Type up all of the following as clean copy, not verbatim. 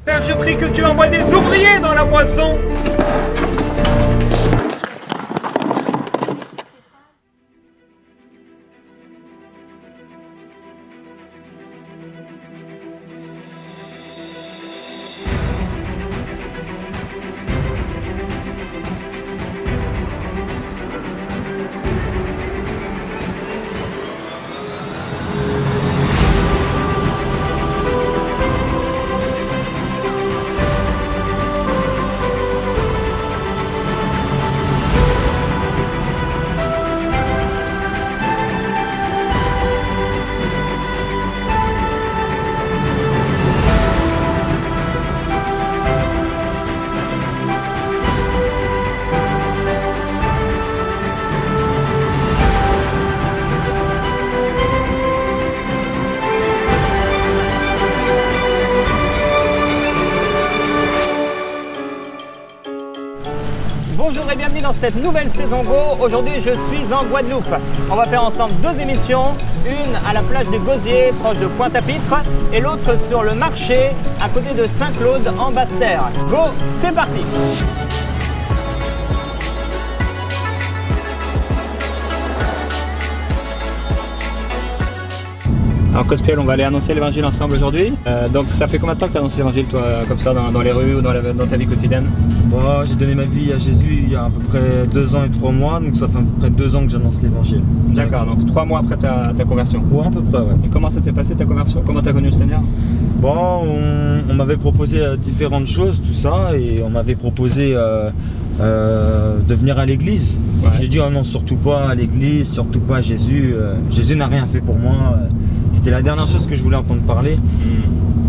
Père, je prie que tu envoies des ouvriers dans la moisson. Bonjour et bienvenue dans cette nouvelle saison Go. Aujourd'hui je suis en Guadeloupe. On va faire ensemble deux émissions, une à la plage de Gosier, proche de Pointe-à-Pitre, et l'autre sur le marché, à côté de Saint-Claude, en Basse-Terre. Go, c'est parti! Alors Cospiel, on va aller annoncer l'évangile ensemble aujourd'hui. Donc ça fait combien de temps que tu annonces l'évangile toi, comme ça, dans les rues ou dans ta vie quotidienne? Moi, j'ai donné ma vie à Jésus il y a à peu près 2 ans et 3 mois, donc ça fait à peu près 2 ans que j'annonce l'évangile. D'accord, donc 3 mois après ta conversion. Ouais, à peu près, ouais. Et comment ça s'est passé ta conversion? Comment tu as connu le Seigneur? Bon, on m'avait proposé différentes choses, tout ça, et on m'avait proposé de venir à l'église. Ouais. J'ai dit, oh non, surtout pas à l'église, surtout pas à Jésus. Jésus n'a rien fait pour moi. C'était la dernière chose que je voulais entendre parler.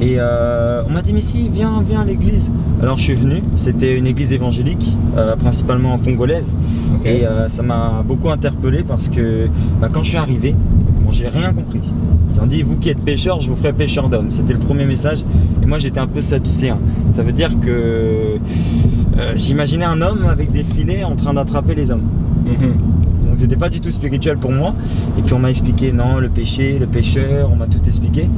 Et on m'a dit, mais si, viens à l'église. Alors je suis venu, c'était une église évangélique, principalement congolaise. Okay. Et ça m'a beaucoup interpellé parce que quand je suis arrivé, bon, j'ai rien compris. Ils ont dit, vous qui êtes pêcheurs, je vous ferai pêcheur d'hommes. C'était le premier message. Et moi j'étais un peu sadducéen. Ça veut dire que j'imaginais un homme avec des filets en train d'attraper les hommes. Donc c'était pas du tout spirituel pour moi. Et puis on m'a expliqué, non, le péché, le pécheur, on m'a tout expliqué.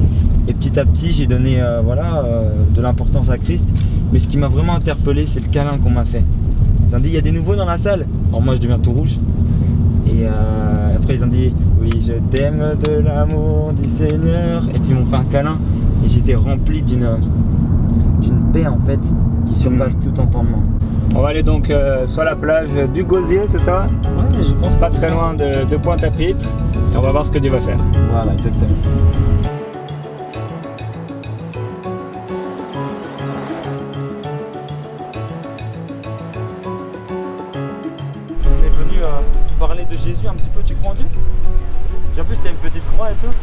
Et petit à petit j'ai donné de l'importance à Christ. Mais ce qui m'a vraiment interpellé, c'est le câlin qu'on m'a fait. Ils ont dit, il y a des nouveaux dans la salle. Alors moi je deviens tout rouge. Et après ils ont dit, oui, je t'aime de l'amour du Seigneur. Et puis ils m'ont fait un câlin. Et j'étais rempli d'une paix en fait qui surpasse tout entendement. On va aller donc sur la plage du Gosier, c'est ça? Ouais, je pense pas très loin de Pointe-à-Pitre. Et on va voir ce que Dieu va faire. Voilà, exactement. On est venu parler de Jésus un petit peu. Tu crois en Dieu? En plus, t'as une petite croix et tout.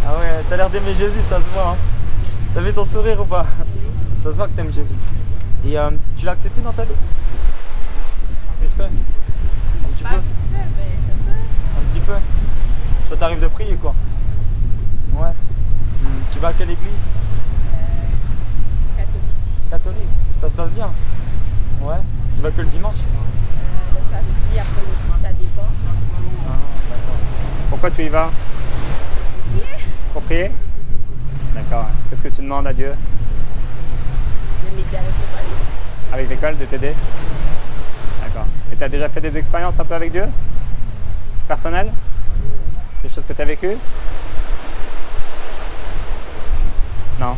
Ah ouais, t'as l'air d'aimer Jésus, ça se voit. Hein. T'as vu ton sourire ou pas? Ça se voit que t'aimes Jésus. Et tu l'as accepté dans ta vie? Vite fait? Un petit peu? Un petit peu? Ça t'arrive de prier quoi? Ouais. Tu vas à quelle église? Catholique. Catholique. Ça se passe bien? Ouais. Tu vas que le dimanche? Le samedi, après le midi, ça dépend. Ah, d'accord. Pourquoi tu y vas? Pour prier? D'accord. Qu'est-ce que tu demandes à Dieu? De m'aider avec l'école. Avec l'école, de t'aider? D'accord. Et tu as déjà fait des expériences un peu avec Dieu? Personnelles? Des choses que tu as vécues? Non?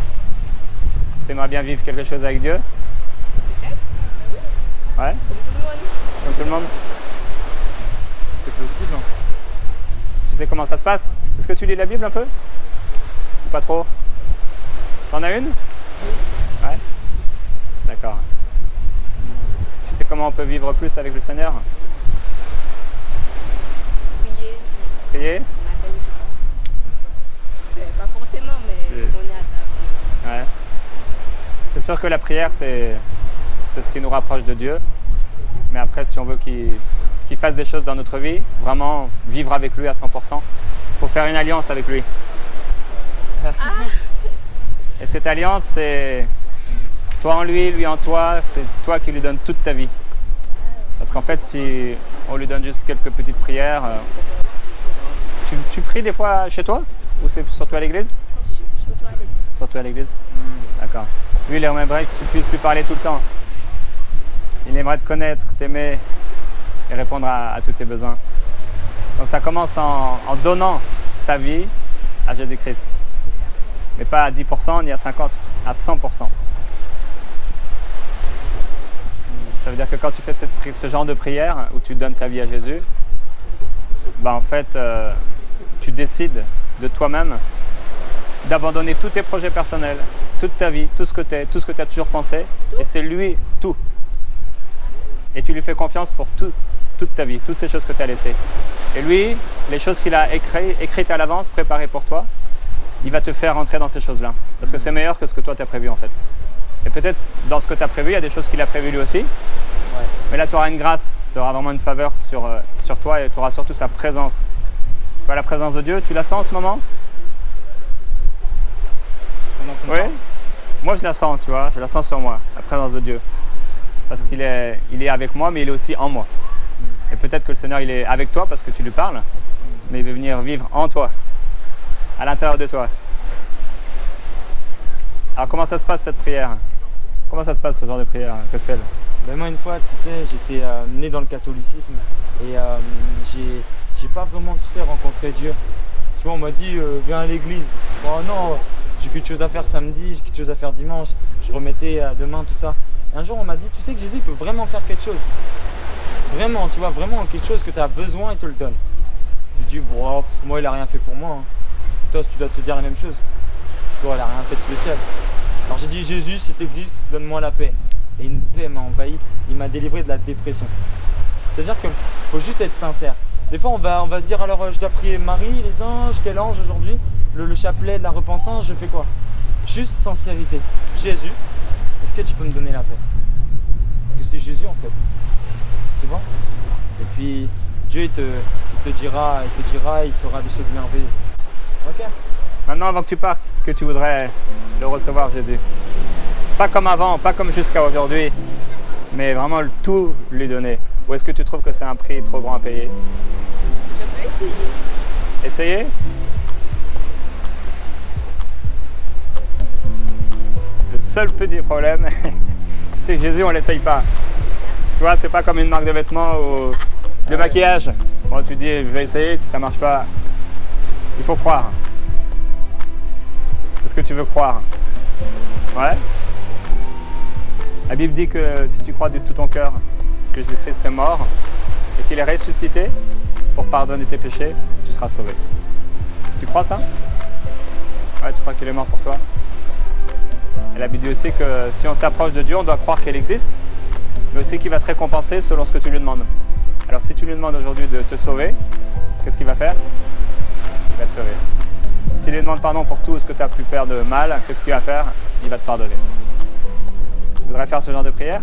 Tu aimerais bien vivre quelque chose avec Dieu? Peut-être, oui. Ouais? Comme tout le monde. Comme tout le monde? C'est possible. Hein. Tu sais comment ça se passe? Est-ce que tu lis la Bible un peu? Ou pas trop? T'en as une? Ouais? D'accord. Tu sais comment on peut vivre plus avec le Seigneur? Prier. Prier? On a connu ça. Pas forcément, mais on est à table. Ouais. C'est sûr que la prière, c'est ce qui nous rapproche de Dieu. Mais après, si on veut qu'il fasse des choses dans notre vie, vraiment vivre avec lui à 100%, il faut faire une alliance avec lui. Et cette alliance, c'est toi en lui, lui en toi, c'est toi qui lui donnes toute ta vie. Parce qu'en fait, si on lui donne juste quelques petites prières, tu pries des fois chez toi? Ou c'est surtout à l'église? Surtout à l'église. surtout à l'église. D'accord. Lui, il aimerait que tu puisses lui parler tout le temps. Il aimerait te connaître, t'aimer et répondre à tous tes besoins. Donc ça commence en donnant sa vie à Jésus-Christ. Mais pas à 10% ni à 50%, à 100%. Ça veut dire que quand tu fais ce genre de prière où tu donnes ta vie à Jésus, en fait, tu décides de toi-même d'abandonner tous tes projets personnels, toute ta vie, tout ce que tu es, tout ce que tu as toujours pensé, et c'est lui tout. Et tu lui fais confiance pour toute ta vie, toutes ces choses que tu as laissées. Et lui, les choses qu'il a écrites à l'avance, préparées pour toi, il va te faire rentrer dans ces choses-là. Parce que c'est meilleur que ce que toi tu as prévu en fait. Et peut-être dans ce que tu as prévu, il y a des choses qu'il a prévues lui aussi. Ouais. Mais là, tu auras une grâce, tu auras vraiment une faveur sur toi et tu auras surtout sa présence. Tu vois, la présence de Dieu, tu la sens en ce moment? Oui. Moi, je la sens, tu vois, je la sens sur moi, la présence de Dieu. Parce qu'il est avec moi, mais il est aussi en moi. Et peut-être que le Seigneur, il est avec toi parce que tu lui parles, mais il veut venir vivre en toi, à l'intérieur de toi. Alors, comment ça se passe cette prière? Comment ça se passe ce genre de prière, Gospel? Moi, une fois, tu sais, j'étais né dans le catholicisme et j'ai pas vraiment, tu sais, rencontré Dieu. Tu vois, on m'a dit, viens à l'église. Oh non, j'ai quelque chose à faire samedi, j'ai quelque chose à faire dimanche. Je remettais à demain, tout ça. Et un jour, on m'a dit, tu sais que Jésus il peut vraiment faire quelque chose. Vraiment, tu vois, vraiment quelque chose que tu as besoin, il te le donne. J'ai dit, bon, moi, il a rien fait pour moi. Hein. Toi, tu dois te dire la même chose. Toi, il a rien fait de spécial. Alors j'ai dit, Jésus, si tu existes, donne-moi la paix. Et une paix m'a envahi, il m'a délivré de la dépression. C'est-à-dire qu'il faut juste être sincère. Des fois, on va se dire, alors je dois prier Marie, les anges, quel ange aujourd'hui? Le chapelet de la repentance, je fais quoi? Juste sincérité. Jésus, est-ce que tu peux me donner la paix? Parce que c'est Jésus en fait. Tu vois? Et puis, Dieu, il te dira, il fera des choses merveilleuses. Ok? Maintenant, avant que tu partes, est-ce que tu voudrais le recevoir, Jésus? Pas comme avant, pas comme jusqu'à aujourd'hui, mais vraiment tout lui donner. Ou est-ce que tu trouves que c'est un prix trop grand à payer? Je peux essayer. Essayer? Le seul petit problème, c'est que Jésus, on ne l'essaye pas. Tu vois, c'est pas comme une marque de vêtements ou de maquillage. Bon, tu dis, je vais essayer, si ça ne marche pas, il faut croire. Est-ce que tu veux croire? Ouais. La Bible dit que si tu crois de tout ton cœur que Jésus-Christ est mort et qu'il est ressuscité pour pardonner tes péchés, tu seras sauvé. Tu crois ça? Ouais, tu crois qu'il est mort pour toi? Et la Bible dit aussi que si on s'approche de Dieu, on doit croire qu'il existe, mais aussi qu'il va te récompenser selon ce que tu lui demandes. Alors si tu lui demandes aujourd'hui de te sauver, qu'est-ce qu'il va faire? Il va te sauver. S'il lui demande pardon pour tout ce que tu as pu faire de mal, qu'est-ce qu'il va faire? Il va te pardonner. Tu voudrais faire ce genre de prière?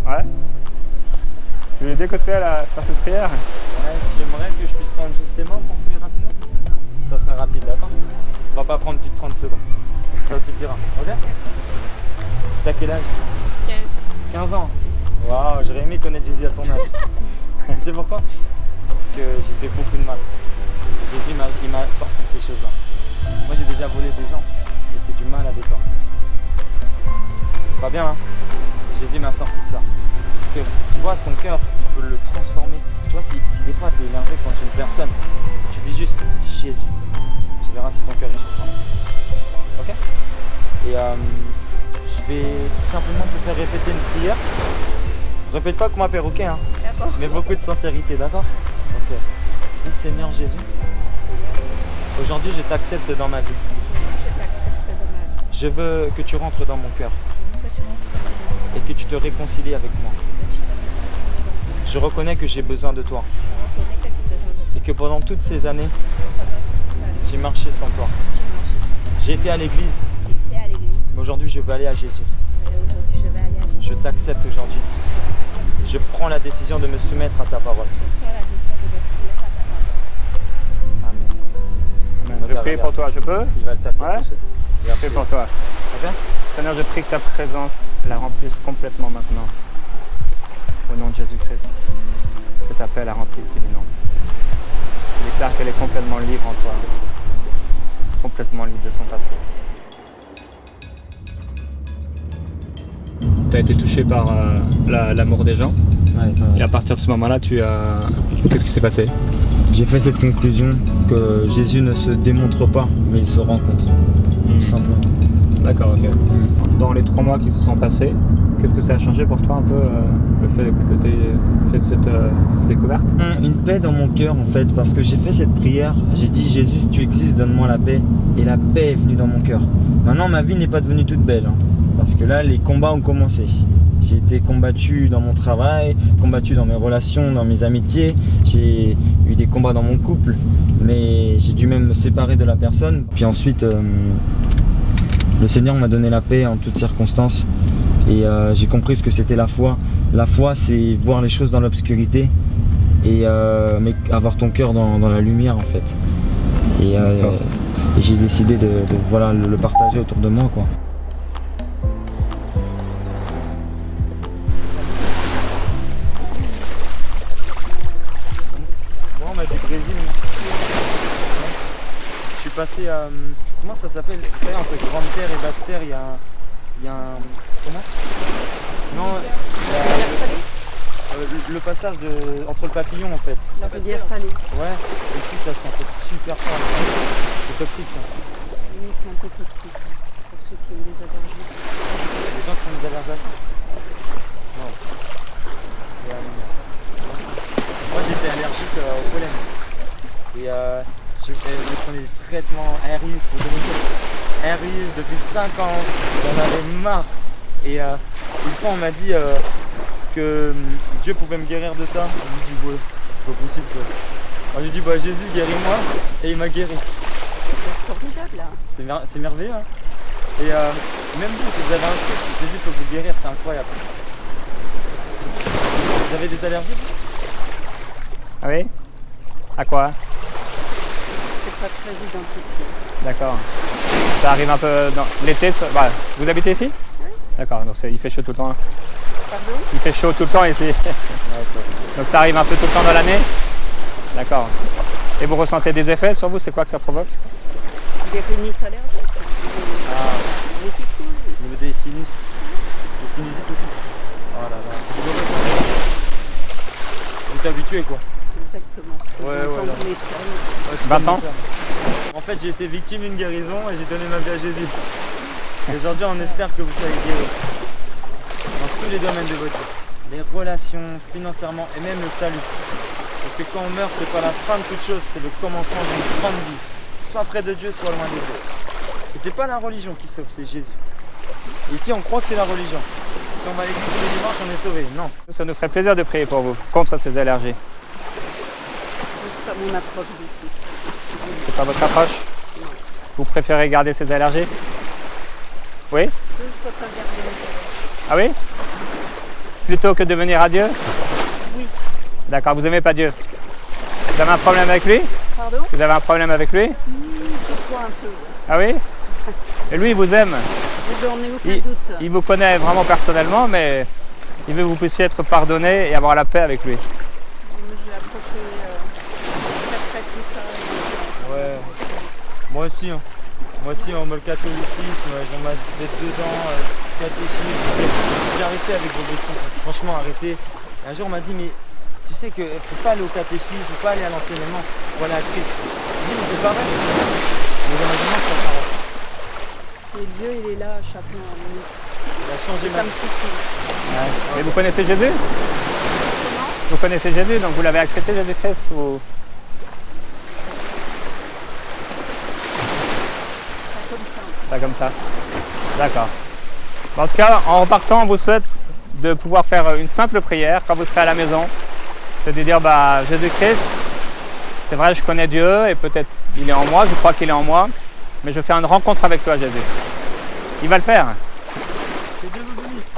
Ouais? Tu veux aider Gospel à faire cette prière? Ouais, tu aimerais que je puisse prendre juste tes mains pour prier rapidement? Ça serait rapide, d'accord? On va pas prendre plus de 30 secondes. Ça suffira, ok? T'as quel âge? 15. 15 ans. Waouh, j'aurais aimé connaître Jésus à ton âge. Tu sais pourquoi? Parce que j'ai fait beaucoup de mal. Jésus il m'a sorti de ces choses-là. Moi j'ai déjà volé des gens et fait du mal à des gens. Pas bien hein? Jésus m'a sorti de ça. Parce que tu vois, ton cœur, il peut le transformer. Tu vois, si des fois tu es énervé contre une personne, tu dis juste Jésus. Tu verras si ton cœur est changeant. Ok? Et je vais tout simplement te faire répéter une prière. Répète pas comme un perroquet, hein. D'accord. Mais beaucoup de sincérité, d'accord? Ok. Dis Seigneur Jésus, aujourd'hui je t'accepte dans ma vie. Je veux que tu rentres dans mon cœur et que tu te réconcilies avec moi. Je reconnais que j'ai besoin de toi et que pendant toutes ces années, j'ai marché sans toi. J'ai été à l'église, mais aujourd'hui je veux aller à Jésus. Je t'accepte aujourd'hui. Je prends la décision de me soumettre à ta parole. Amen. Je prie pour toi, je peux? Il va le taper. Ouais? Je prie pour toi. Okay? Seigneur, je prie que ta présence la remplisse complètement maintenant. Au nom de Jésus-Christ. Que ta paix la remplisse évidemment. Je déclare qu'elle est complètement libre en toi. Complètement libre de son passé. tu as été touché par l'amour des gens. Ouais, Et à partir de ce moment-là, qu'est-ce qui s'est passé? J'ai fait cette conclusion que Jésus ne se démontre pas, mais il se rencontre, tout simplement. D'accord, ok. Dans les 3 mois qui se sont passés, qu'est-ce que ça a changé pour toi un peu le fait que tu aies fait cette découverte? Une paix dans mon cœur en fait, parce que j'ai fait cette prière, j'ai dit Jésus, si tu existes, donne-moi la paix, et la paix est venue dans mon cœur. Maintenant ma vie n'est pas devenue toute belle, parce que là les combats ont commencé. J'ai été combattu dans mon travail, combattu dans mes relations, dans mes amitiés, j'ai eu des combats dans mon couple, mais j'ai dû même me séparer de la personne. Puis ensuite, le Seigneur m'a donné la paix en toutes circonstances et j'ai compris ce que c'était la foi. La foi, c'est voir les choses dans l'obscurité et mais avoir ton cœur dans la lumière en fait. Et j'ai décidé de voilà, le partager autour de moi, quoi. Du Brésil. Je suis passé à... Comment ça s'appelle? Vous savez, entre Grande Terre et Basse Terre, il y a un... Comment? Non, le passage entre le papillon en fait. La rivière salée. Ouais, ici ça sent super fort. C'est toxique ça. Oui, c'est un peu toxique pour ceux qui ont des allergies. Les gens qui ont des allergies à ça? Non. Moi j'étais allergique au pollen et je prenais des traitements Aeris, Aeris depuis 5 ans, j'en avais marre et une fois on m'a dit que Dieu pouvait me guérir de ça. Je me dis ouais, c'est pas possible quoi. Alors j'ai dit bah Jésus guéris-moi et il m'a guéri. C'est formidable là. C'est merveilleux hein. Et même vous, si vous avez un truc, Jésus peut vous guérir, c'est incroyable. Vous avez des allergies? Ah oui? À quoi? C'est pas très identifié. D'accord. Ça arrive un peu dans l'été. Bah, vous habitez ici? Oui. D'accord, donc il fait chaud tout le temps. Pardon? Il fait chaud tout le temps ici. Ouais, donc ça arrive un peu tout le temps dans l'année? D'accord. Et vous ressentez des effets sur vous? C'est quoi que ça provoque? Des rhinites allergiques. Des réticules. Au niveau des sinus. Les sinusites aussi. Oh là là, c'est douloureux ça. Vous êtes habitué quoi. Exactement. Ouais, ouais. Ouais, 20 ans? En fait, j'ai été victime d'une guérison et j'ai donné ma vie à Jésus. Et aujourd'hui, on espère que vous soyez guéris. Dans tous les domaines de votre vie. Les relations, financièrement et même le salut. Parce que quand on meurt, c'est pas la fin de toute chose, c'est le commencement d'une grande vie. Soit près de Dieu, soit loin de Dieu. Et c'est pas la religion qui sauve, c'est Jésus. Et ici, on croit que c'est la religion. Si on va à l'église tous les dimanches, on est sauvé. Non. Ça nous ferait plaisir de prier pour vous, contre ces allergies. c'est pas mon approche du tout. C'est pas votre approche? Non. Vous préférez garder ces allergies? Oui? Je préfère garder mes allergies. Ah oui? Plutôt que de venir à Dieu? Oui. D'accord, vous aimez pas Dieu? Vous avez un problème avec lui? Pardon? Vous avez un problème avec lui? Je crois un peu. Ah oui? Et lui, il vous aime? Je n'en ai aucun doute. Il vous connaît vraiment personnellement, mais il veut que vous puissiez être pardonné et avoir la paix avec lui. J'ai approché très tout ça. Ouais. Moi aussi, hein. Moi aussi, on me le catholicisme, on m'a fait dedans, catéchisme. J'ai arrêté avec vos bêtises. Franchement, arrêté. Et un jour, on m'a dit, mais tu sais qu'il ne faut pas aller au catéchisme, il ne faut pas aller à l'enseignement, pour aller à Christ. Je dis, mais c'est pas vrai. Mais dans la dimanche, ça s'arrête. Et Dieu, il est là à chaque minute. Il a changé ma Ça me vie. suffit. Ouais. Et vous connaissez Jésus? Comment? Vous connaissez Jésus, donc vous l'avez accepté, Jésus-Christ ou... Pas comme ça. Pas comme ça. D'accord. En tout cas, en repartant, on vous souhaite de pouvoir faire une simple prière quand vous serez à la maison. C'est de dire, bah, Jésus-Christ, c'est vrai, je connais Dieu et peut-être il est en moi, je crois qu'il est en moi, mais je fais une rencontre avec toi, Jésus. Il va le faire. Que Dieu vous bénisse.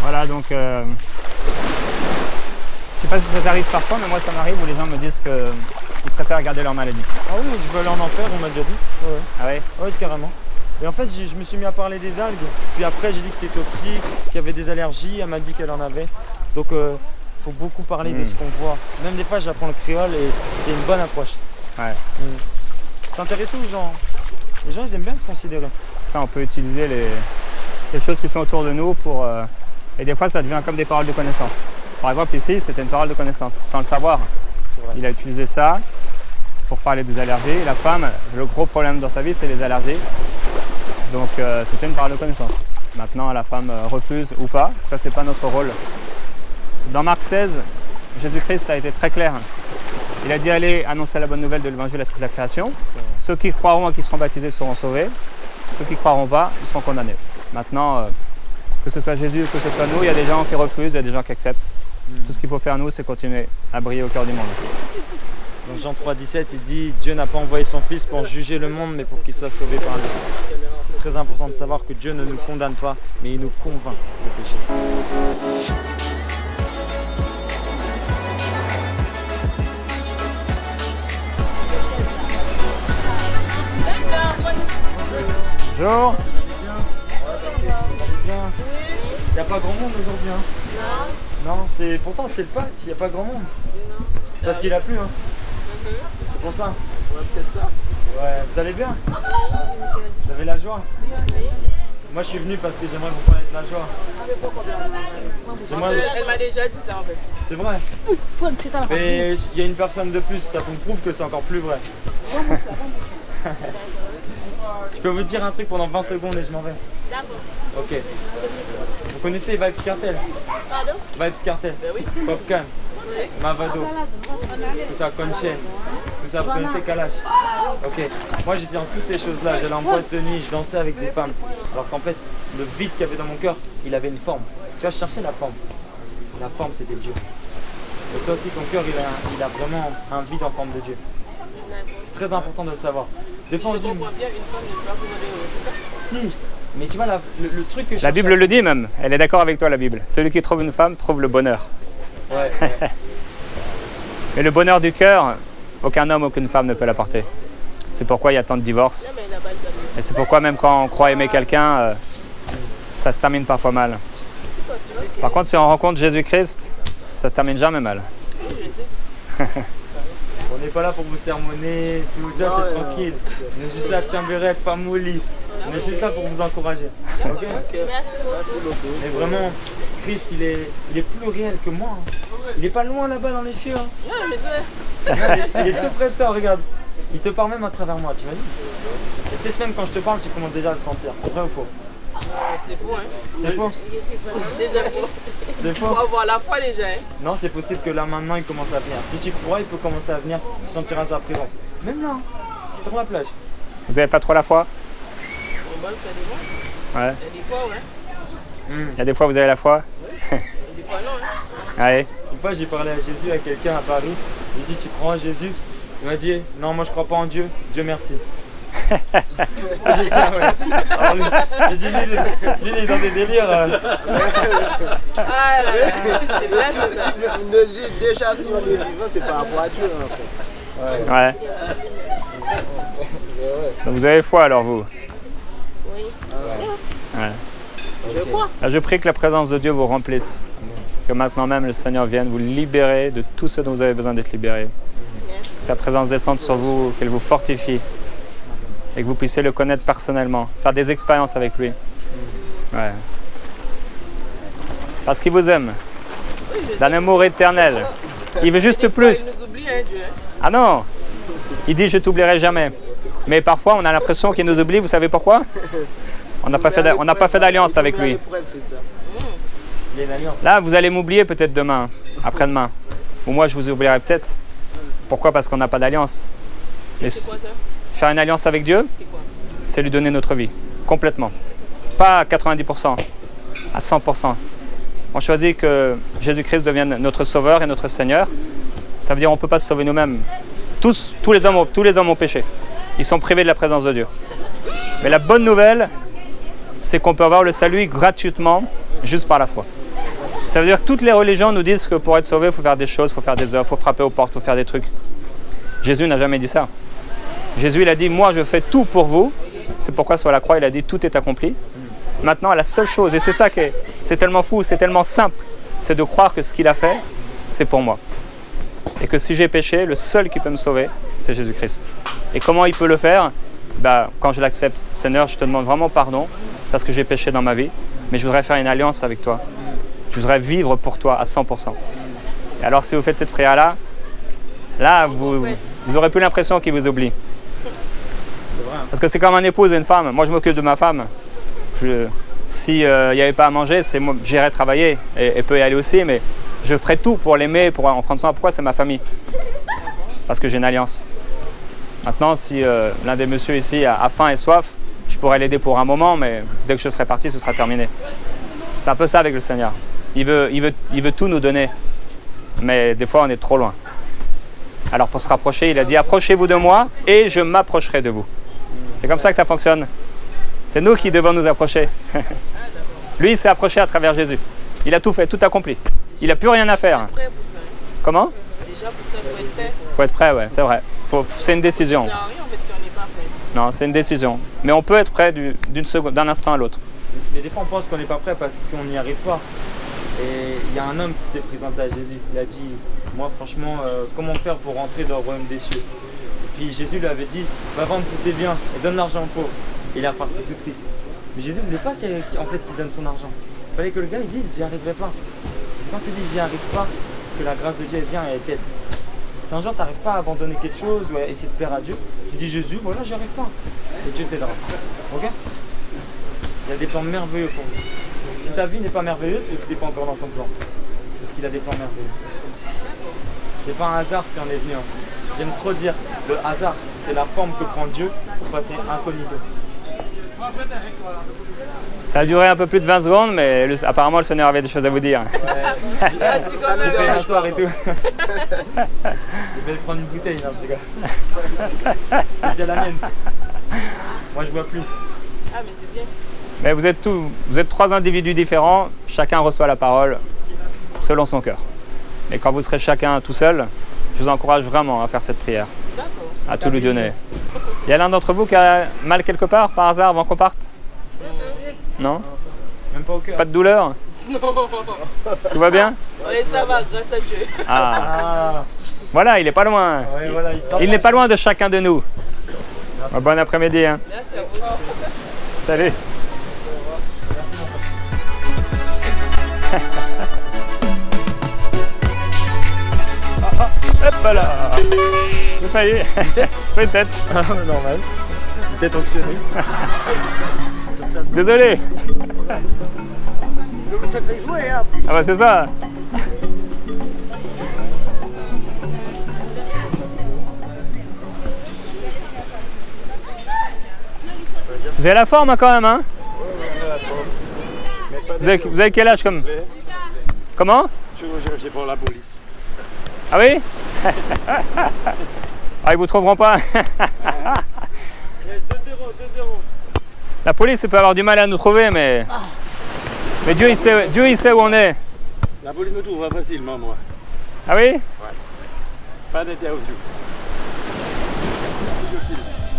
Voilà, donc, je sais pas si ça t'arrive parfois, mais moi ça m'arrive où les gens me disent qu'ils préfèrent garder leur maladie. Ah oui, je veux aller en enfer, on m'a déjà dit. Ouais. Ah oui? Ouais, carrément. Et en fait, je me suis mis à parler des algues. Puis après, j'ai dit que c'était toxique, qu'il y avait des allergies. Elle m'a dit qu'elle en avait. Donc, faut beaucoup parler de ce qu'on voit. Même des fois, j'apprends le créole et c'est une bonne approche. Ouais. C'est intéressant aux gens. Les gens, ils aiment bien le considérer. C'est ça, on peut utiliser les choses qui sont autour de nous pour... et des fois, ça devient comme des paroles de connaissance. Par exemple, ici, c'était une parole de connaissance, sans le savoir. Il a utilisé ça pour parler des allergies. La femme, le gros problème dans sa vie, c'est les allergies. Donc, c'était une parole de connaissance. Maintenant, la femme refuse ou pas. Ça, c'est pas notre rôle. Dans Marc 16, Jésus-Christ a été très clair. Il a dit allez annoncer la bonne nouvelle de l'évangile à toute la création. Ceux qui croiront et qui seront baptisés seront sauvés. Ceux qui ne croiront pas, ils seront condamnés. Maintenant, que ce soit Jésus ou que ce soit nous, il y a des gens qui refusent, il y a des gens qui acceptent. Tout ce qu'il faut faire nous, c'est continuer à briller au cœur du monde. Dans Jean 3,17, il dit Dieu n'a pas envoyé son Fils pour juger le monde, mais pour qu'il soit sauvé par lui. C'est très important de savoir que Dieu ne nous condamne pas, mais il nous convainc du péché. Bonjour. Il n'y a pas grand monde aujourd'hui. Hein. Non, pourtant c'est le Pâques, il n'y a pas grand monde. C'est parce qu'il a plu. Hein. C'est pour ça. Ouais, peut-être ça. Ouais, vous allez bien? Vous avez la joie? Moi je suis venu parce que j'aimerais vous parler de la joie. Elle m'a déjà dit ça en fait. C'est vrai. Mais il y a une personne de plus, ça me prouve que c'est encore plus vrai. Je peux vous dire un truc pendant 20 secondes et je m'en vais. D'accord. Ok. Vous connaissez Vibes Cartel? Pardon? Vibes Cartel. Ben oui. Popcorn. Mavado. Tout ça, Conchen. Tout ça, vous connaissez Kalash? Ok. Moi j'étais dans toutes ces choses-là. J'allais en boîte de nuit, je dansais avec des femmes. Alors qu'en fait, le vide qu'il y avait dans mon cœur, il avait une forme. Tu vois, je cherchais la forme. La forme, c'était Dieu. Et toi aussi, ton cœur, il a vraiment un vide en forme de Dieu. C'est très important de le savoir. Des fois, on dit... Bien, une femme n'est pas pour Si, mais tu vois, le truc que je La Bible le dit même. Elle est d'accord avec toi, la Bible. Celui qui trouve une femme trouve le bonheur. Ouais. Mais le bonheur du cœur, aucun homme, aucune femme ne peut l'apporter. C'est pourquoi il y a tant de divorces. Et c'est pourquoi même quand on croit aimer quelqu'un, ça se termine parfois mal. Par contre, si on rencontre Jésus-Christ, ça se termine jamais mal. On n'est pas là pour vous sermonner, tout déjà c'est tranquille. On est juste là, tiens Bérette, pas mouli. On est juste là pour vous encourager. Ok. Mais vraiment, Christ, il est plus réel que moi. Hein. Il est pas loin là-bas dans les cieux. Hein. Il est tout près de toi, regarde. Il te parle même à travers moi, t'imagines? Et peut-être même quand je te parle, tu commences déjà à le sentir. Vrai ou faux? C'est faux, hein? C'est faux? Déjà faux. C'est faux? Faut avoir la foi déjà, hein? Non, c'est possible que là maintenant il commence à venir. Si tu crois, il peut commencer à venir, tu sentiras sa présence. Même là, sur la plage. Vous n'avez pas trop la foi? Bon, ça dépend. Ouais. Il y a des fois, ouais. Il y a des fois vous avez la foi? Il y a des fois, non, hein? Allez. Une fois j'ai parlé à Jésus, à quelqu'un à Paris. J'ai dit tu crois en Jésus? Il m'a dit non, moi je crois pas en Dieu. Dieu merci. J'ai dit ah ouais. Alors, j'ai dit lui il est dans des délires. Ah là là, c'est vrai ça. Déjà si on est vivant, c'est par rapport à Dieu. En fait. Ouais. Donc vous avez foi alors vous? Oui. Ouais. Je crois. Là, je prie que la présence de Dieu vous remplisse. Que maintenant même le Seigneur vienne vous libérer de tout ce dont vous avez besoin d'être libéré. Que sa présence descende sur vous, qu'elle vous fortifie. Et que vous puissiez le connaître personnellement, faire des expériences avec lui. Ouais. Parce qu'il vous aime, d'un amour éternel. Il veut juste plus. Il nous oublie, hein, Dieu. Ah non, il dit je t'oublierai jamais. Mais parfois on a l'impression qu'il nous oublie, vous savez pourquoi? On n'a pas fait d'alliance avec lui. Il y a une alliance. Là vous allez m'oublier peut-être demain, après-demain. Ou moi je vous oublierai peut-être. Pourquoi? Parce qu'on n'a pas d'alliance. Et c'est quoi ça? Faire une alliance avec Dieu, C'est quoi? c'est lui donner notre vie, complètement. Pas à 90%, à 100%. On choisit que Jésus-Christ devienne notre Sauveur et notre Seigneur. Ça veut dire qu'on ne peut pas se sauver nous-mêmes. Tous les hommes ont péché. Ils sont privés de la présence de Dieu. Mais la bonne nouvelle, c'est qu'on peut avoir le salut gratuitement, juste par la foi. Ça veut dire que toutes les religions nous disent que pour être sauvé, il faut faire des choses, il faut faire des œuvres, il faut frapper aux portes, il faut faire des trucs. Jésus n'a jamais dit ça. Jésus, il a dit, moi je fais tout pour vous. C'est pourquoi sur la croix, il a dit, tout est accompli. Maintenant, la seule chose, et c'est ça qui est, c'est tellement fou, c'est tellement simple, c'est de croire que ce qu'il a fait, c'est pour moi. Et que si j'ai péché, le seul qui peut me sauver, c'est Jésus-Christ. Et comment il peut le faire? quand je l'accepte, Seigneur, je te demande vraiment pardon parce que j'ai péché dans ma vie, mais je voudrais faire une alliance avec toi. Je voudrais vivre pour toi à 100%. Et alors si vous faites cette prière-là, vous aurez plus l'impression qu'il vous oublie. Parce que c'est comme un épouse et une femme. Moi, je m'occupe de ma femme. S'il n'y avait pas à manger, j'irais travailler et peut y aller aussi, mais je ferai tout pour l'aimer, pour en prendre soin. Pourquoi? C'est ma famille. Parce que j'ai une alliance. Maintenant, si l'un des messieurs ici a faim et soif, je pourrais l'aider pour un moment, mais dès que je serai parti, ce sera terminé. C'est un peu ça avec le Seigneur. Il veut tout nous donner, mais des fois, on est trop loin. Alors pour se rapprocher, il a dit « Approchez-vous de moi et je m'approcherai de vous ». C'est comme ça que ça fonctionne. C'est nous qui devons nous approcher. Lui, il s'est approché à travers Jésus. Il a tout fait, tout accompli. Il n'a plus rien à faire. Comment? Déjà, pour ça, il faut être prêt. Il faut être prêt, ouais, c'est vrai. C'est une décision. Ça sert à rien, en fait, si on n'est pas prêt. Non, c'est une décision. Mais on peut être prêt d'un instant à l'autre. Mais des fois, on pense qu'on n'est pas prêt parce qu'on n'y arrive pas. Et il y a un homme qui s'est présenté à Jésus. Il a dit, moi franchement, comment faire pour rentrer dans le royaume des cieux? Et puis Jésus lui avait dit, va vendre tous tes biens et donne l'argent aux pauvres. Et il est reparti tout triste. Mais Jésus ne voulait pas qu'il donne son argent. Il fallait que le gars il dise, j'y arriverai pas. Et c'est quand tu dis, j'y arrive pas, que la grâce de Dieu vient et elle t'aide. Si un jour tu n'arrives pas à abandonner quelque chose ou à essayer de plaire à Dieu, tu dis Jésus, voilà, j'y arrive pas. Et Dieu t'aidera. Ok? Il y a des plans merveilleux pour vous. Si ta vie n'est pas merveilleuse, c'est que tu n'es pas encore dans son plan. Parce qu'il a des plans merveilleux. C'est pas un hasard si on est venu. J'aime trop dire, le hasard, c'est la forme que prend Dieu pour passer incognito. Ça a duré un peu plus de 20 secondes, mais apparemment le Seigneur avait des choses à vous dire. Ouais. J'ai fait un soir et tout. Je vais prendre une bouteille, non, je rigole. C'est déjà la mienne. Moi, je bois plus. Ah, mais c'est bien. Mais vous êtes 3 individus différents, chacun reçoit la parole selon son cœur. Et quand vous serez chacun tout seul, je vous encourage vraiment à faire cette prière, à tout lui donner. Il y a l'un d'entre vous qui a mal quelque part, par hasard, avant qu'on parte? Non? Même pas au cœur. Pas de douleur? Non. Tout va bien? Oui, ça va, grâce à Dieu. Ah. Voilà, il n'est pas loin. Ouais, voilà, Il n'est pas loin de chacun de nous. Bon après-midi. Hein. Merci à vous. Salut. Hop là. J'ai failli. Fais une tête. Normal. Une tête anxionnée. Désolé. Ça fait jouer, hein. Ah bah c'est ça. Vous avez la forme hein, quand même, hein? Vous avez quel âge comme? Comment? J'ai pour la police. Ah oui? Ah ils vous trouveront pas. 2-0, 2-0. La police peut avoir du mal à nous trouver, mais Dieu il sait où on est. La police me trouve facilement, moi. Ah oui? Ouais. Pas d'interview.